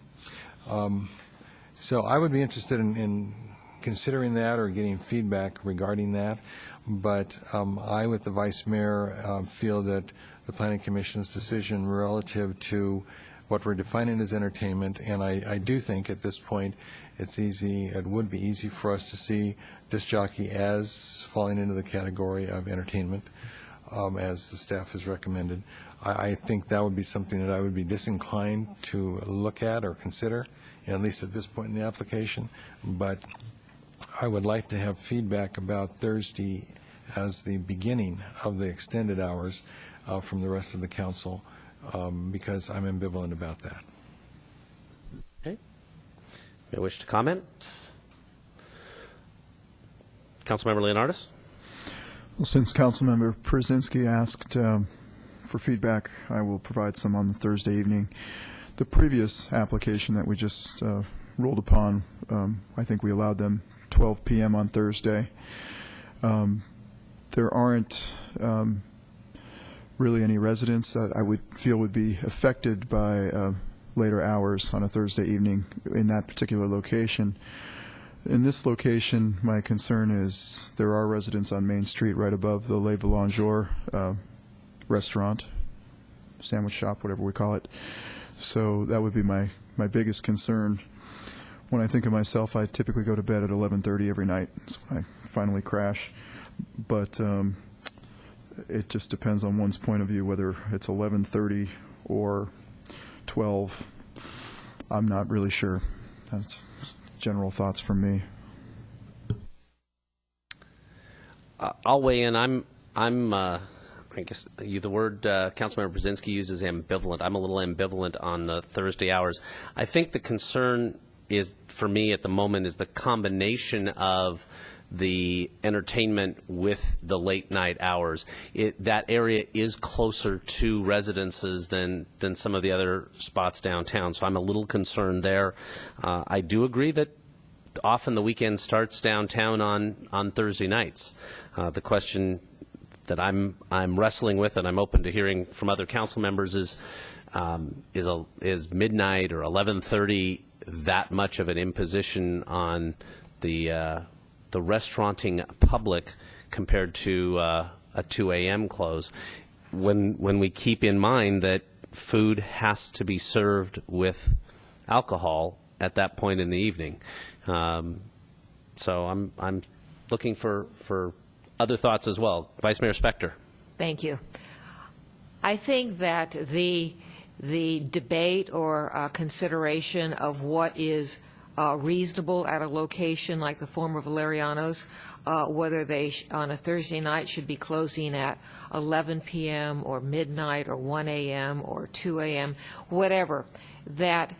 So I would be interested in considering that or getting feedback regarding that. But I, with the Vice Mayor, feel that the Planning Commission's decision relative to what we're defining as entertainment, and I do think at this point it would be easy for us to see disc jockey as falling into the category of entertainment, as the staff has recommended. I think that would be something that I would be disinclined to look at or consider, at least at this point in the application. But I would like to have feedback about Thursday as the beginning of the extended hours from the rest of the council, because I'm ambivalent about that. Okay. May I wish to comment? Councilmember Leonardis? Well, since Councilmember Przynski asked for feedback, I will provide some on the Thursday evening. The previous application that we just ruled upon, I think we allowed them 12 p.m. on Thursday. There aren't really any residents that I would feel would be affected by later hours on a Thursday evening in that particular location. In this location, my concern is there are residents on Main Street right above the Le Boulanger restaurant, sandwich shop, whatever we call it. So that would be my biggest concern. When I think of myself, I typically go to bed at 11:30 every night. That's when I finally crash. But it just depends on one's point of view, whether it's 11:30 or 12. I'm not really sure. That's general thoughts from me. I'll weigh in. I guess the word Councilmember Przynski uses ambivalent. I'm a little ambivalent on the Thursday hours. I think the concern is, for me at the moment, is the combination of the entertainment with the late night hours. That area is closer to residences than some of the other spots downtown, so I'm a little concerned there. I do agree that often the weekend starts downtown on Thursday nights. The question that I'm wrestling with, and I'm open to hearing from other council members, is midnight or 11:30 that much of an imposition on the restauranting public compared to a 2 a.m. close, when we keep in mind that food has to be served with alcohol at that point in the evening. So I'm looking for other thoughts as well. Vice Mayor Spector. Thank you. I think that the debate or consideration of what is reasonable at a location like the former Valeriano's, whether they on a Thursday night should be closing at 11 p.m. or midnight or 1 a.m. or 2 a.m., whatever, that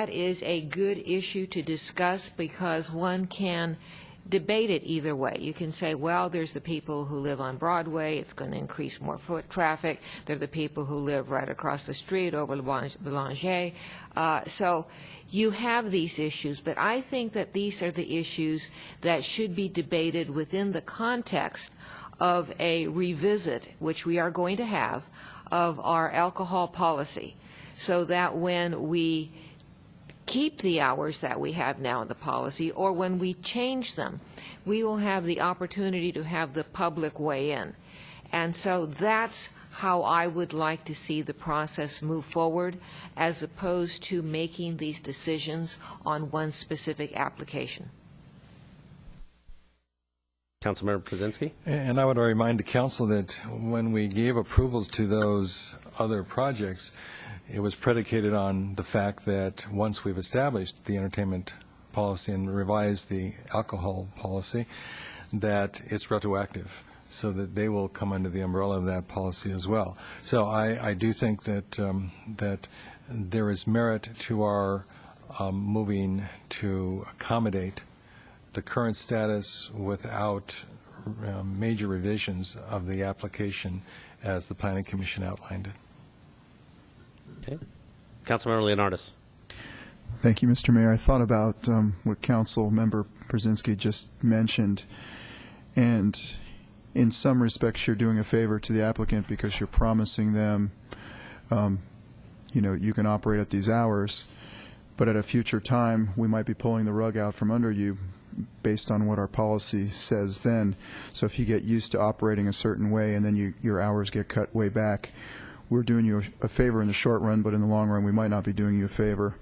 is a good issue to discuss because one can debate it either way. You can say, well, there's the people who live on Broadway, it's going to increase more foot traffic. There are the people who live right across the street over Boulanger. So you have these issues, but I think that these are the issues that should be debated within the context of a revisit, which we are going to have, of our alcohol policy, so that when we keep the hours that we have now in the policy, or when we change them, we will have the opportunity to have the public weigh in. And so that's how I would like to see the process move forward, as opposed to making these decisions on one specific application. Councilmember Brzezinski. And I would remind the council that when we gave approvals to those other projects, it was predicated on the fact that once we've established the entertainment policy and revised the alcohol policy, that it's retroactive, so that they will come under the umbrella of that policy as well. So I do think that that there is merit to our moving to accommodate the current status without major revisions of the application as the Planning Commission outlined it. Okay. Councilmember Leonardis. Thank you, Mr. Mayor. I thought about what Council Member Brzezinski just mentioned, and in some respects you're doing a favor to the applicant because you're promising them, you can operate at these hours, but at a future time we might be pulling the rug out from under you based on what our policy says then. So if you get used to operating a certain way and then your hours get cut way back, we're doing you a favor in the short run, but in the long run we might not be doing you a favor.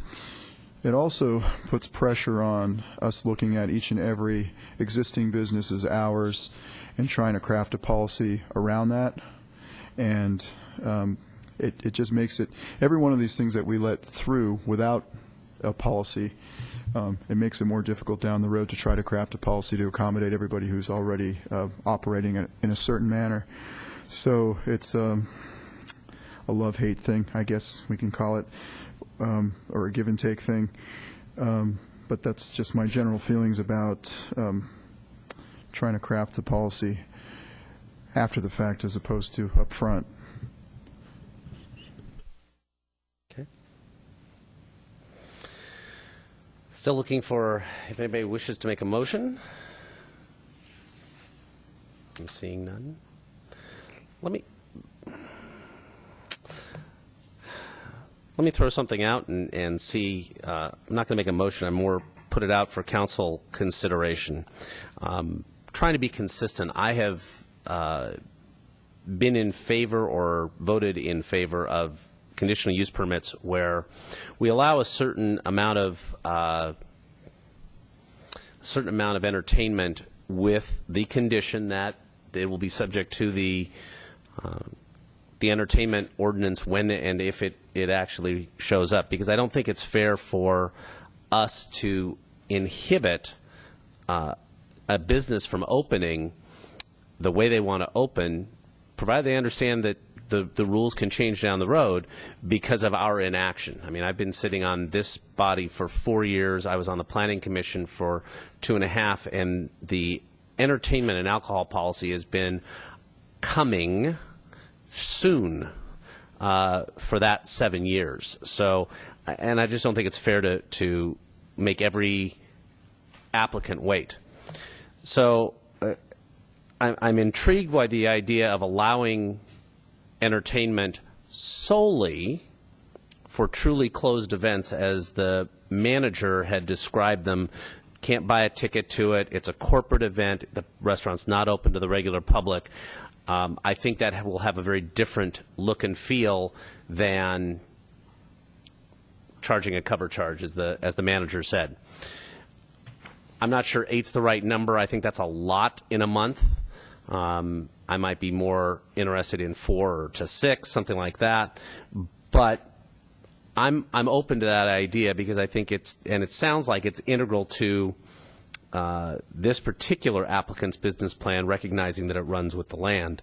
It also puts pressure on us looking at each and every existing business's hours and trying to craft a policy around that. And it just makes it, every one of these things that we let through without a policy, it makes it more difficult down the road to try to craft a policy to accommodate everybody who's already operating in a certain manner. So it's a love-hate thing, I guess we can call it, or a give-and-take thing. But that's just my general feelings about trying to craft the policy after the fact as opposed to up front. Okay. Still looking for if anybody wishes to make a motion. I'm seeing none. Let me throw something out and see. I'm not going to make a motion. I'm more put it out for council consideration. Trying to be consistent. I have been in favor or voted in favor of conditional use permits where we allow a certain amount of entertainment with the condition that it will be subject to the entertainment ordinance when and if it actually shows up, because I don't think it's fair for us to inhibit a business from opening the way they want to open, provided they understand that the rules can change down the road because of our inaction. I mean, I've been sitting on this body for 4 years. I was on the Planning Commission for 2.5, and the entertainment and alcohol policy has been coming soon for that 7 years. So, and I just don't think it's fair to make every applicant wait. So I'm intrigued by the idea of allowing entertainment solely for truly closed events, as the manager had described them. Can't buy a ticket to it. It's a corporate event. The restaurant's not open to the regular public. I think that will have a very different look and feel than charging a cover charge, as the manager said. I'm not sure 8's the right number. I think that's a lot in a month. I might be more interested in 4 to 6, something like that. But I'm open to that idea because I think it sounds like it's integral to this particular applicant's business plan, recognizing that it runs with the land.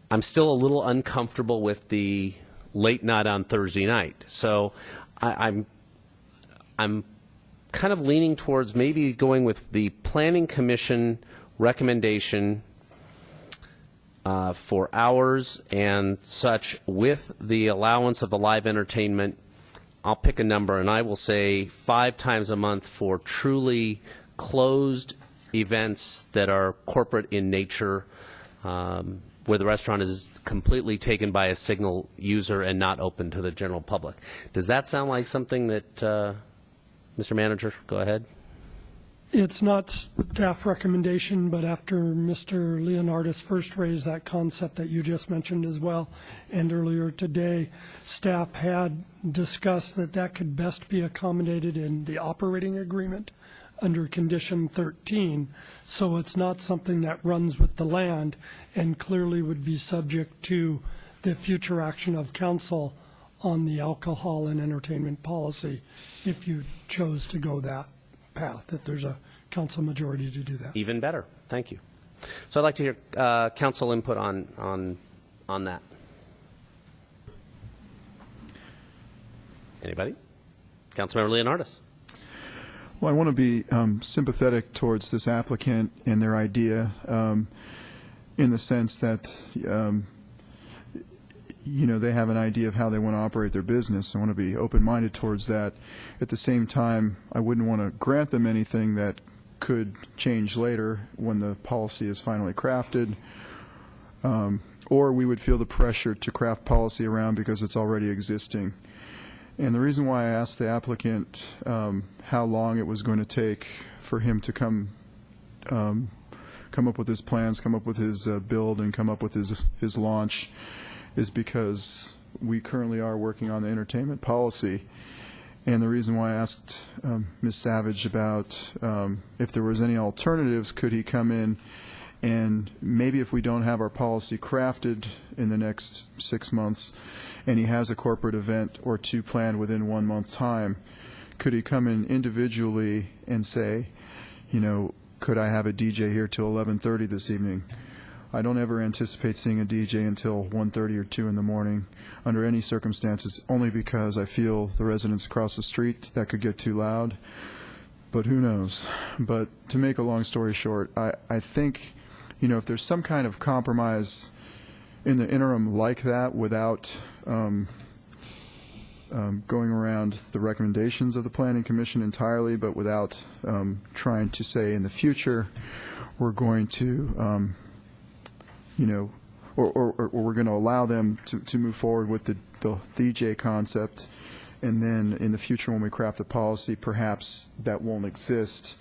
I'm still a little uncomfortable with the late night on Thursday night. So I'm kind of leaning towards maybe going with the Planning Commission recommendation for hours and such with the allowance of the live entertainment. I'll pick a number, and I will say 5 times a month for truly closed events that are corporate in nature, where the restaurant is completely taken by a signal user and not open to the general public. Does that sound like something that, Mr. Manager, go ahead? It's not staff recommendation, but after Mr. Leonardis first raised that concept that you just mentioned as well, and earlier today, staff had discussed that that could best be accommodated in the operating agreement under condition 13. So it's not something that runs with the land and clearly would be subject to the future action of council on the alcohol and entertainment policy if you chose to go that path, that there's a council majority to do that. Even better. Thank you. So I'd like to hear council input on that. Anybody? Councilmember Leonardis. Well, I want to be sympathetic towards this applicant and their idea in the sense that, they have an idea of how they want to operate their business. I want to be open-minded towards that. At the same time, I wouldn't want to grant them anything that could change later when the policy is finally crafted, or we would feel the pressure to craft policy around because it's already existing. And the reason why I asked the applicant how long it was going to take for him to come up with his plans, come up with his build, and come up with his launch is because we currently are working on the entertainment policy. And the reason why I asked Ms. Savage about if there was any alternatives, could he come in and maybe if we don't have our policy crafted in the next 6 months and he has a corporate event or 2 planned within 1 month time, could he come in individually and say, could I have a DJ here till 11:30 this evening? I don't ever anticipate seeing a DJ until 1:30 or 2 in the morning under any circumstances, only because I feel the residents across the street that could get too loud. But who knows? But to make a long story short, I think, if there's some kind of compromise in the interim like that without going around the recommendations of the Planning Commission entirely, but without trying to say in the future we're going to or we're going to allow them to move forward with the DJ concept, and then in the future when we craft the policy, perhaps that won't exist,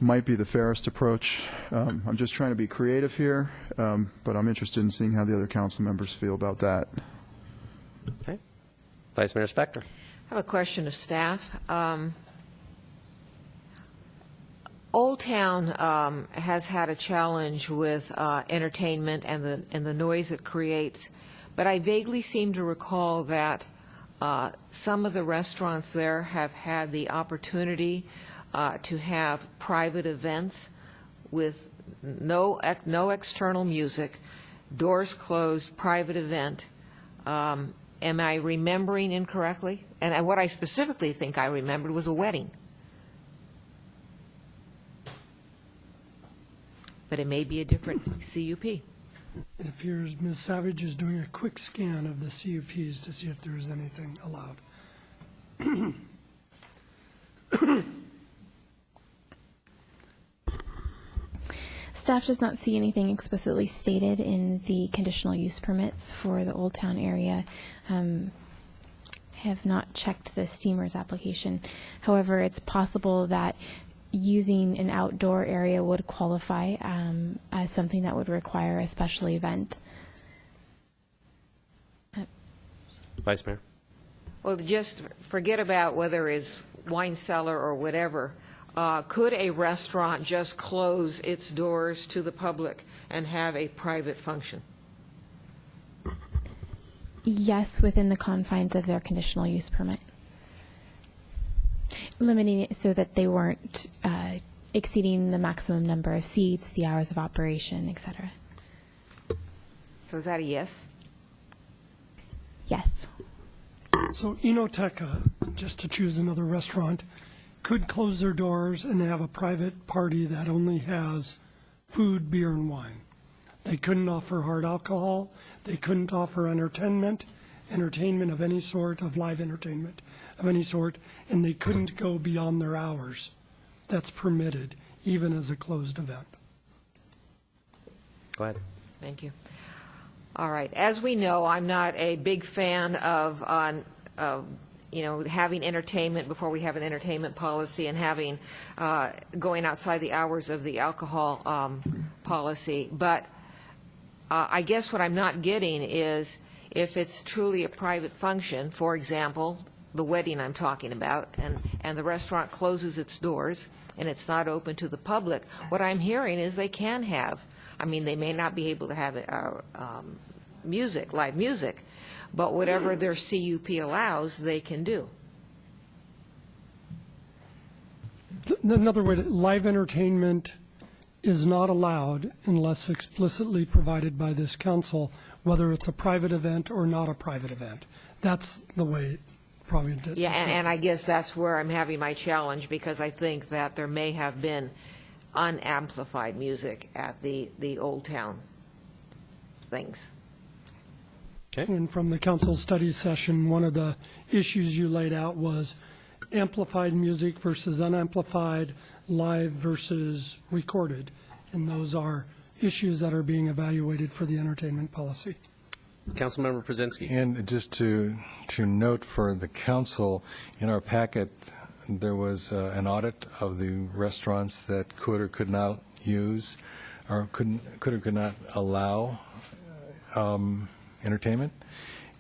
might be the fairest approach. I'm just trying to be creative here, but I'm interested in seeing how the other council members feel about that. Okay. Vice Mayor Spector. I have a question of staff. Old Town has had a challenge with entertainment and the noise it creates, but I vaguely seem to recall that some of the restaurants there have had the opportunity to have private events with no external music, doors closed, private event. Am I remembering incorrectly? And what I specifically think I remembered was a wedding. But it may be a different CUP. It appears Ms. Savage is doing a quick scan of the CUPs to see if there is anything allowed. Staff does not see anything explicitly stated in the conditional use permits for the Old Town area. Have not checked the Steamers application. However, it's possible that using an outdoor area would qualify as something that would require a special event. Vice Mayor. Well, just forget about whether it's wine cellar or whatever. could a restaurant just close its doors to the public and have a private function? Yes, within the confines of their conditional use permit. Limiting it so that they weren't exceeding the maximum number of seats, the hours of operation, et cetera. So is that a yes? Yes. So Enoteca, just to choose another restaurant, could close their doors and have a private party that only has food, beer, and wine. They couldn't offer hard alcohol. They couldn't offer entertainment of any sort, of live entertainment of any sort, and they couldn't go beyond their hours. That's permitted, even as a closed event. Go ahead. Thank you. All right. As we know, I'm not a big fan of having entertainment before we have an entertainment policy and having going outside the hours of the alcohol policy. But I guess what I'm not getting is if it's truly a private function, for example, the wedding I'm talking about, and the restaurant closes its doors and it's not open to the public, what I'm hearing is they can have, I mean, they may not be able to have music, live music, but whatever their CUP allows, they can do. Another way, live entertainment is not allowed unless explicitly provided by this council, whether it's a private event or not a private event. That's the way it probably did. Yeah, and I guess that's where I'm having my challenge, because I think that there may have been unamplified music at the Old Town things. Okay. And from the council study session, one of the issues you laid out was amplified music versus unamplified, live versus recorded. And those are issues that are being evaluated for the entertainment policy. Councilmember Brzezinski. And just to note for the council, in our packet, there was an audit of the restaurants that could or could not use, or could or could not allow entertainment.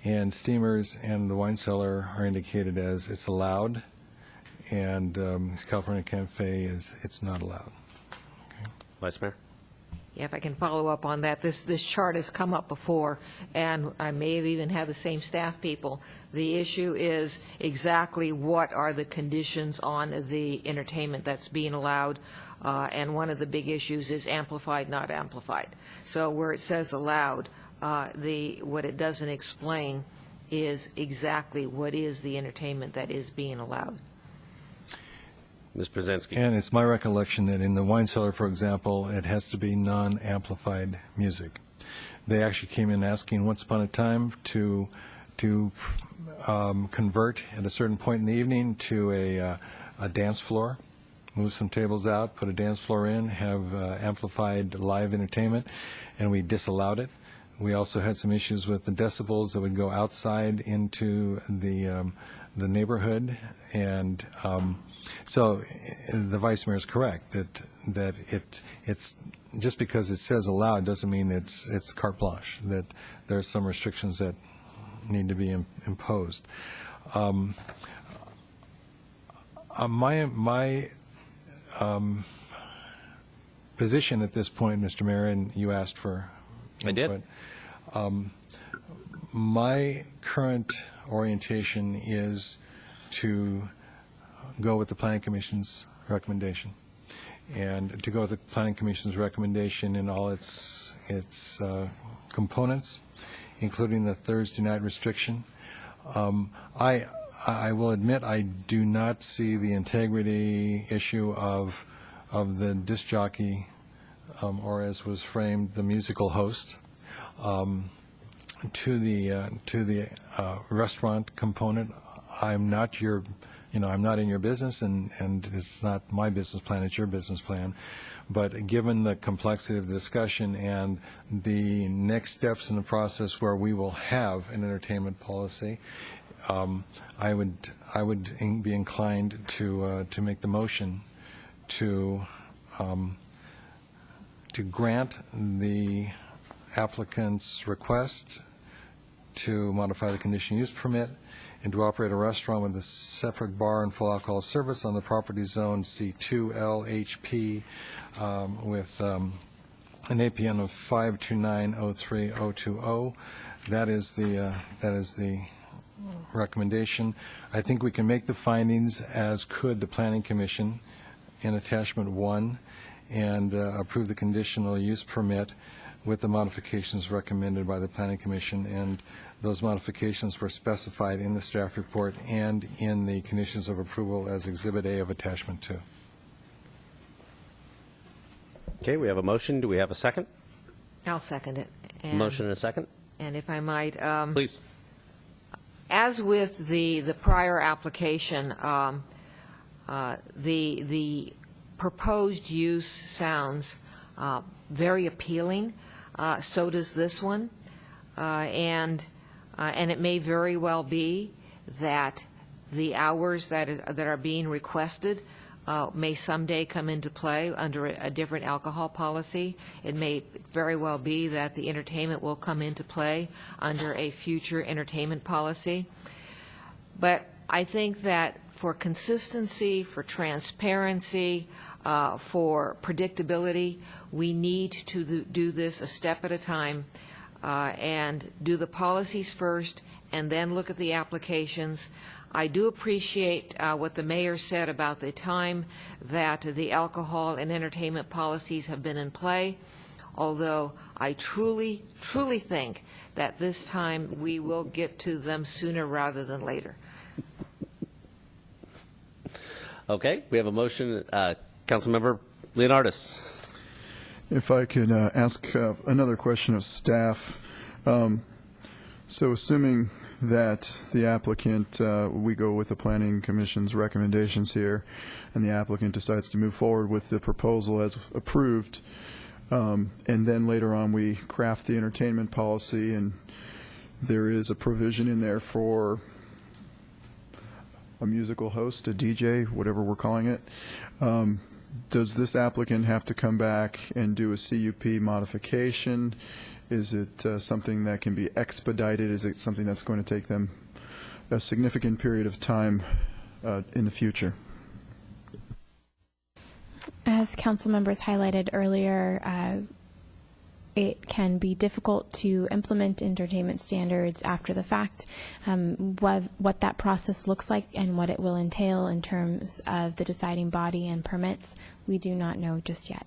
And Steamers and the Wine Cellar are indicated as it's allowed, and California Cafe is it's not allowed. Okay. Vice Mayor. Yeah, if I can follow up on that, this chart has come up before, and I may have even had the same staff people. The issue is exactly what are the conditions on the entertainment that's being allowed, and one of the big issues is amplified, not amplified. So where it says allowed, what it doesn't explain is exactly what is the entertainment that is being allowed. Ms. Brzezinski. And it's my recollection that in the Wine Cellar, for example, it has to be non-amplified music. They actually came in asking once upon a time to convert at a certain point in the evening to a dance floor, move some tables out, put a dance floor in, have amplified live entertainment, and we disallowed it. We also had some issues with the decibels that would go outside into the neighborhood, and so the Vice Mayor is correct that it's just because it says allowed doesn't mean it's carte blanche. That there are some restrictions that need to be imposed. My position at this point, Mr. Mayor, and you asked for input. I did. My current orientation is to go with the Planning Commission's recommendation, and to go with the Planning Commission's recommendation in all its components, including the Thursday night restriction. I will admit I do not see the integrity issue of the disc jockey, or as was framed, the musical host, to the restaurant component. I'm not in your business, and it's not my business plan, it's your business plan. But given the complexity of the discussion and the next steps in the process where we will have an entertainment policy, I would be inclined to make the motion to grant the applicant's request to modify the conditional use permit, and to operate a restaurant with a separate bar and full alcohol service on the property zone C2 LHP with an APN of 52903.020. That is the recommendation. I think we can make the findings as could the Planning Commission in Attachment 1 and approve the conditional use permit with the modifications recommended by the Planning Commission, and those modifications were specified in the staff report and in the conditions of approval as Exhibit A of Attachment 2. Okay, we have a motion. Do we have a second? I'll second it. And- Motion and a second? And if I might, Please. as with the prior application, the proposed use sounds very appealing. So does this one, and it may very well be that the hours that are being requested may someday come into play under a different alcohol policy. It may very well be that the entertainment will come into play under a future entertainment policy. But I think that for consistency, for transparency, for predictability, we need to do this a step at a time and do the policies first and then look at the applications. I do appreciate what the mayor said about the time that the alcohol and entertainment policies have been in play, although I truly, truly think that this time we will get to them sooner rather than later. Okay, we have a motion. Councilmember Leonardis. If I could ask another question of staff. So assuming that the applicant, we go with the Planning Commission's recommendations here, and the applicant decides to move forward with the proposal as approved, and then later on we craft the entertainment policy, and there is a provision in there for a musical host, a DJ, whatever we're calling it. Does this applicant have to come back and do a CUP modification? Is it something that can be expedited? Is it something that's going to take them a significant period of time in the future? As council members highlighted earlier, it can be difficult to implement entertainment standards after the fact. What that process looks like and what it will entail in terms of the deciding body and permits, we do not know just yet.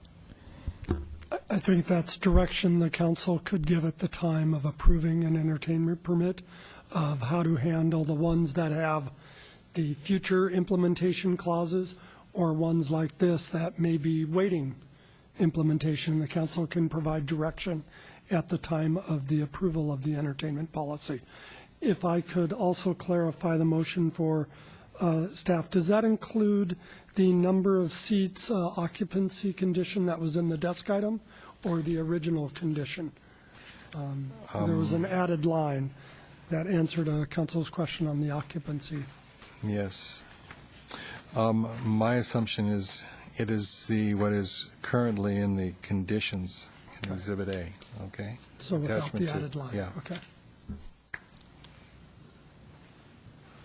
I think that's direction the council could give at the time of approving an entertainment permit, of how to handle the ones that have the future implementation clauses or ones like this that may be waiting implementation. The council can provide direction at the time of the approval of the entertainment policy. If I could also clarify the motion for staff, does that include the number of seats occupancy condition that was in the desk item, or the original condition? There was an added line that answered a council's question on the occupancy. Yes. My assumption is it is what is currently in the conditions in Exhibit A, okay? So without Attachment the 2. added line? Yeah. Okay.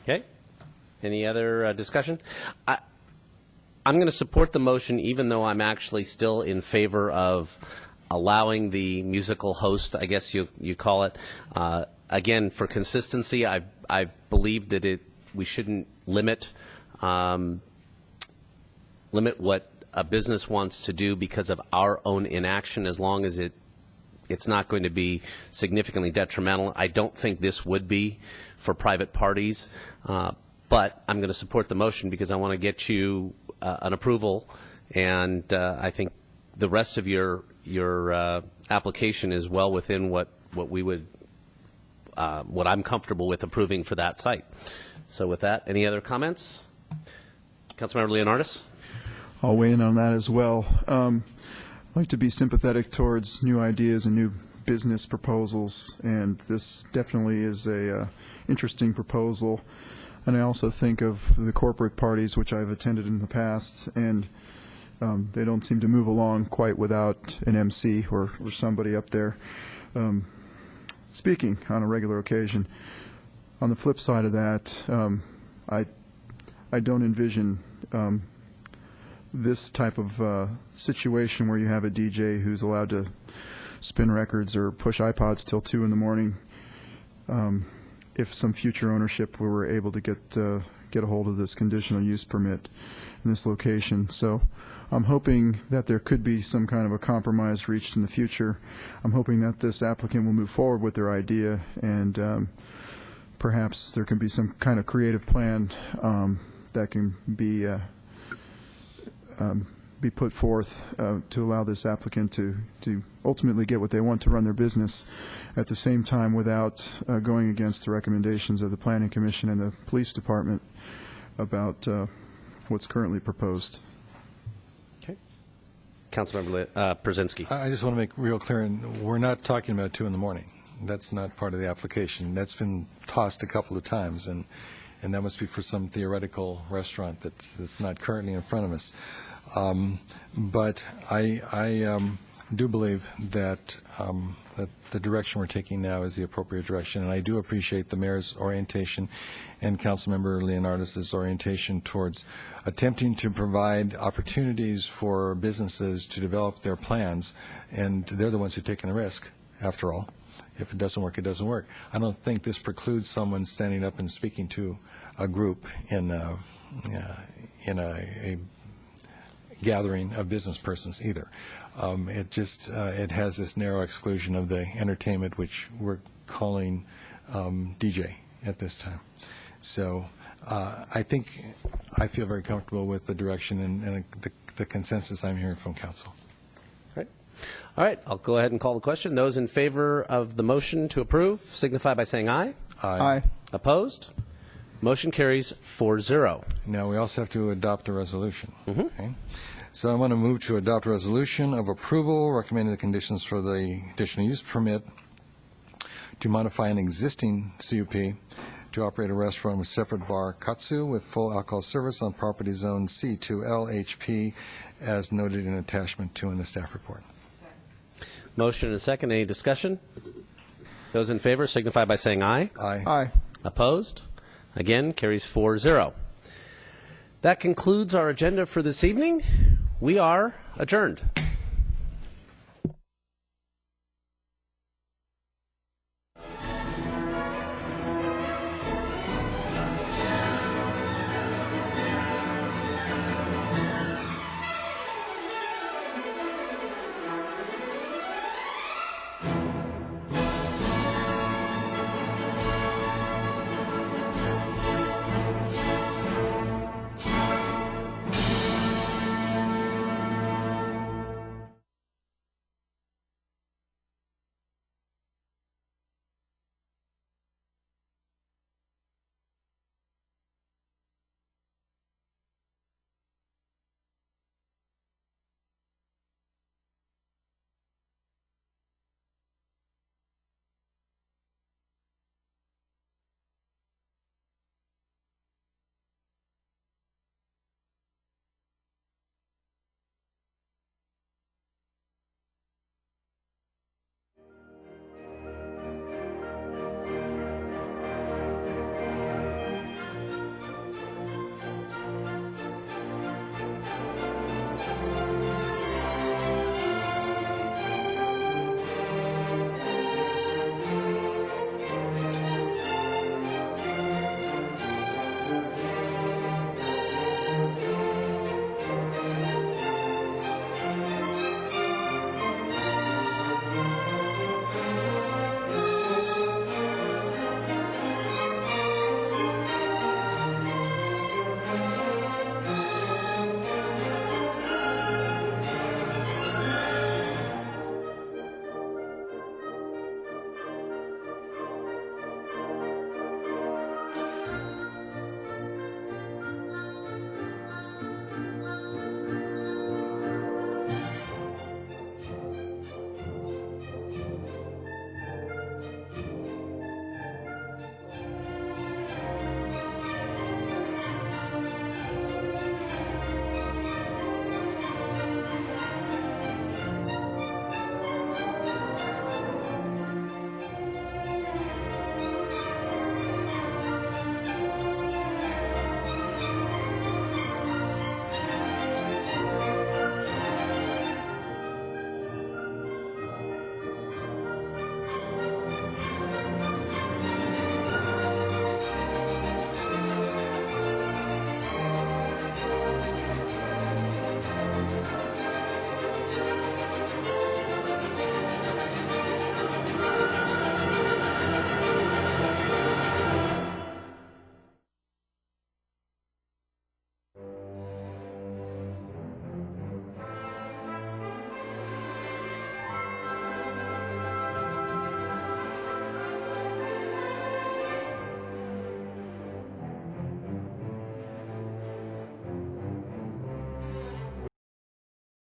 Okay. Any other discussion? I'm going to support the motion, even though I'm actually still in favor of allowing the musical host, I guess you call it. Again, for consistency, I've believed that we shouldn't limit what a business wants to do because of our own inaction, as long as it's not going to be significantly detrimental. I don't think this would be for private parties, but I'm going to support the motion because I want to get you an approval, and I think the rest of your application is well within what we would what I'm comfortable with approving for that site. So with that, any other comments? Councilmember Leonardis? I'll weigh in on that as well. I'd like to be sympathetic towards new ideas and new business proposals, and this definitely is a interesting proposal. And I also think of the corporate parties which I've attended in the past, and they don't seem to move along quite without an MC or somebody up there speaking on a regular occasion. On the flip side of that, I don't envision this type of situation where you have a DJ who's allowed to spin records or push iPods till 2 in the morning. If some future ownership we were able to get a hold of this conditional use permit in this location. So I'm hoping that there could be some kind of a compromise reached in the future. I'm hoping that this applicant will move forward with their idea, and perhaps there can be some kind of creative plan that can be put forth to allow this applicant to ultimately get what they want to run their business at the same time without going against the recommendations of the Planning Commission and the Police Department about what's currently proposed. Okay. Councilmember Brzezinski. I just want to make real clear, and we're not talking about 2 in the morning. That's not part of the application. That's been tossed a couple of times, and that must be for some theoretical restaurant that's not currently in front of us. But I do believe that that the direction we're taking now is the appropriate direction, and I do appreciate the mayor's orientation and Councilmember Leonardis' orientation towards attempting to provide opportunities for businesses to develop their plans, and they're the ones who are taking the risk, after all. If it doesn't work, it doesn't work. I don't think this precludes someone standing up and speaking to a group in a gathering of business persons either. It just it has this narrow exclusion of the entertainment, which we're calling DJ at this time. So I think I feel very comfortable with the direction and the consensus I'm hearing from council. All right, I'll go ahead and call the question. Those in favor of the motion to approve signify by saying aye. Aye. Opposed? Motion carries 4-0. Now, we also have to adopt a resolution. Okay? So I want to move to adopt a resolution of approval recommending the conditions for the conditional use permit to modify an existing CUP to operate a restaurant with separate bar, Katsu, with full alcohol service on property zone C2LHP, as noted in attachment 2 in the staff report. Motion and a second. Any discussion? Those in favor signify by saying aye. Aye. Aye. Opposed? Again, carries 4-0. That concludes our agenda for this evening. We are adjourned.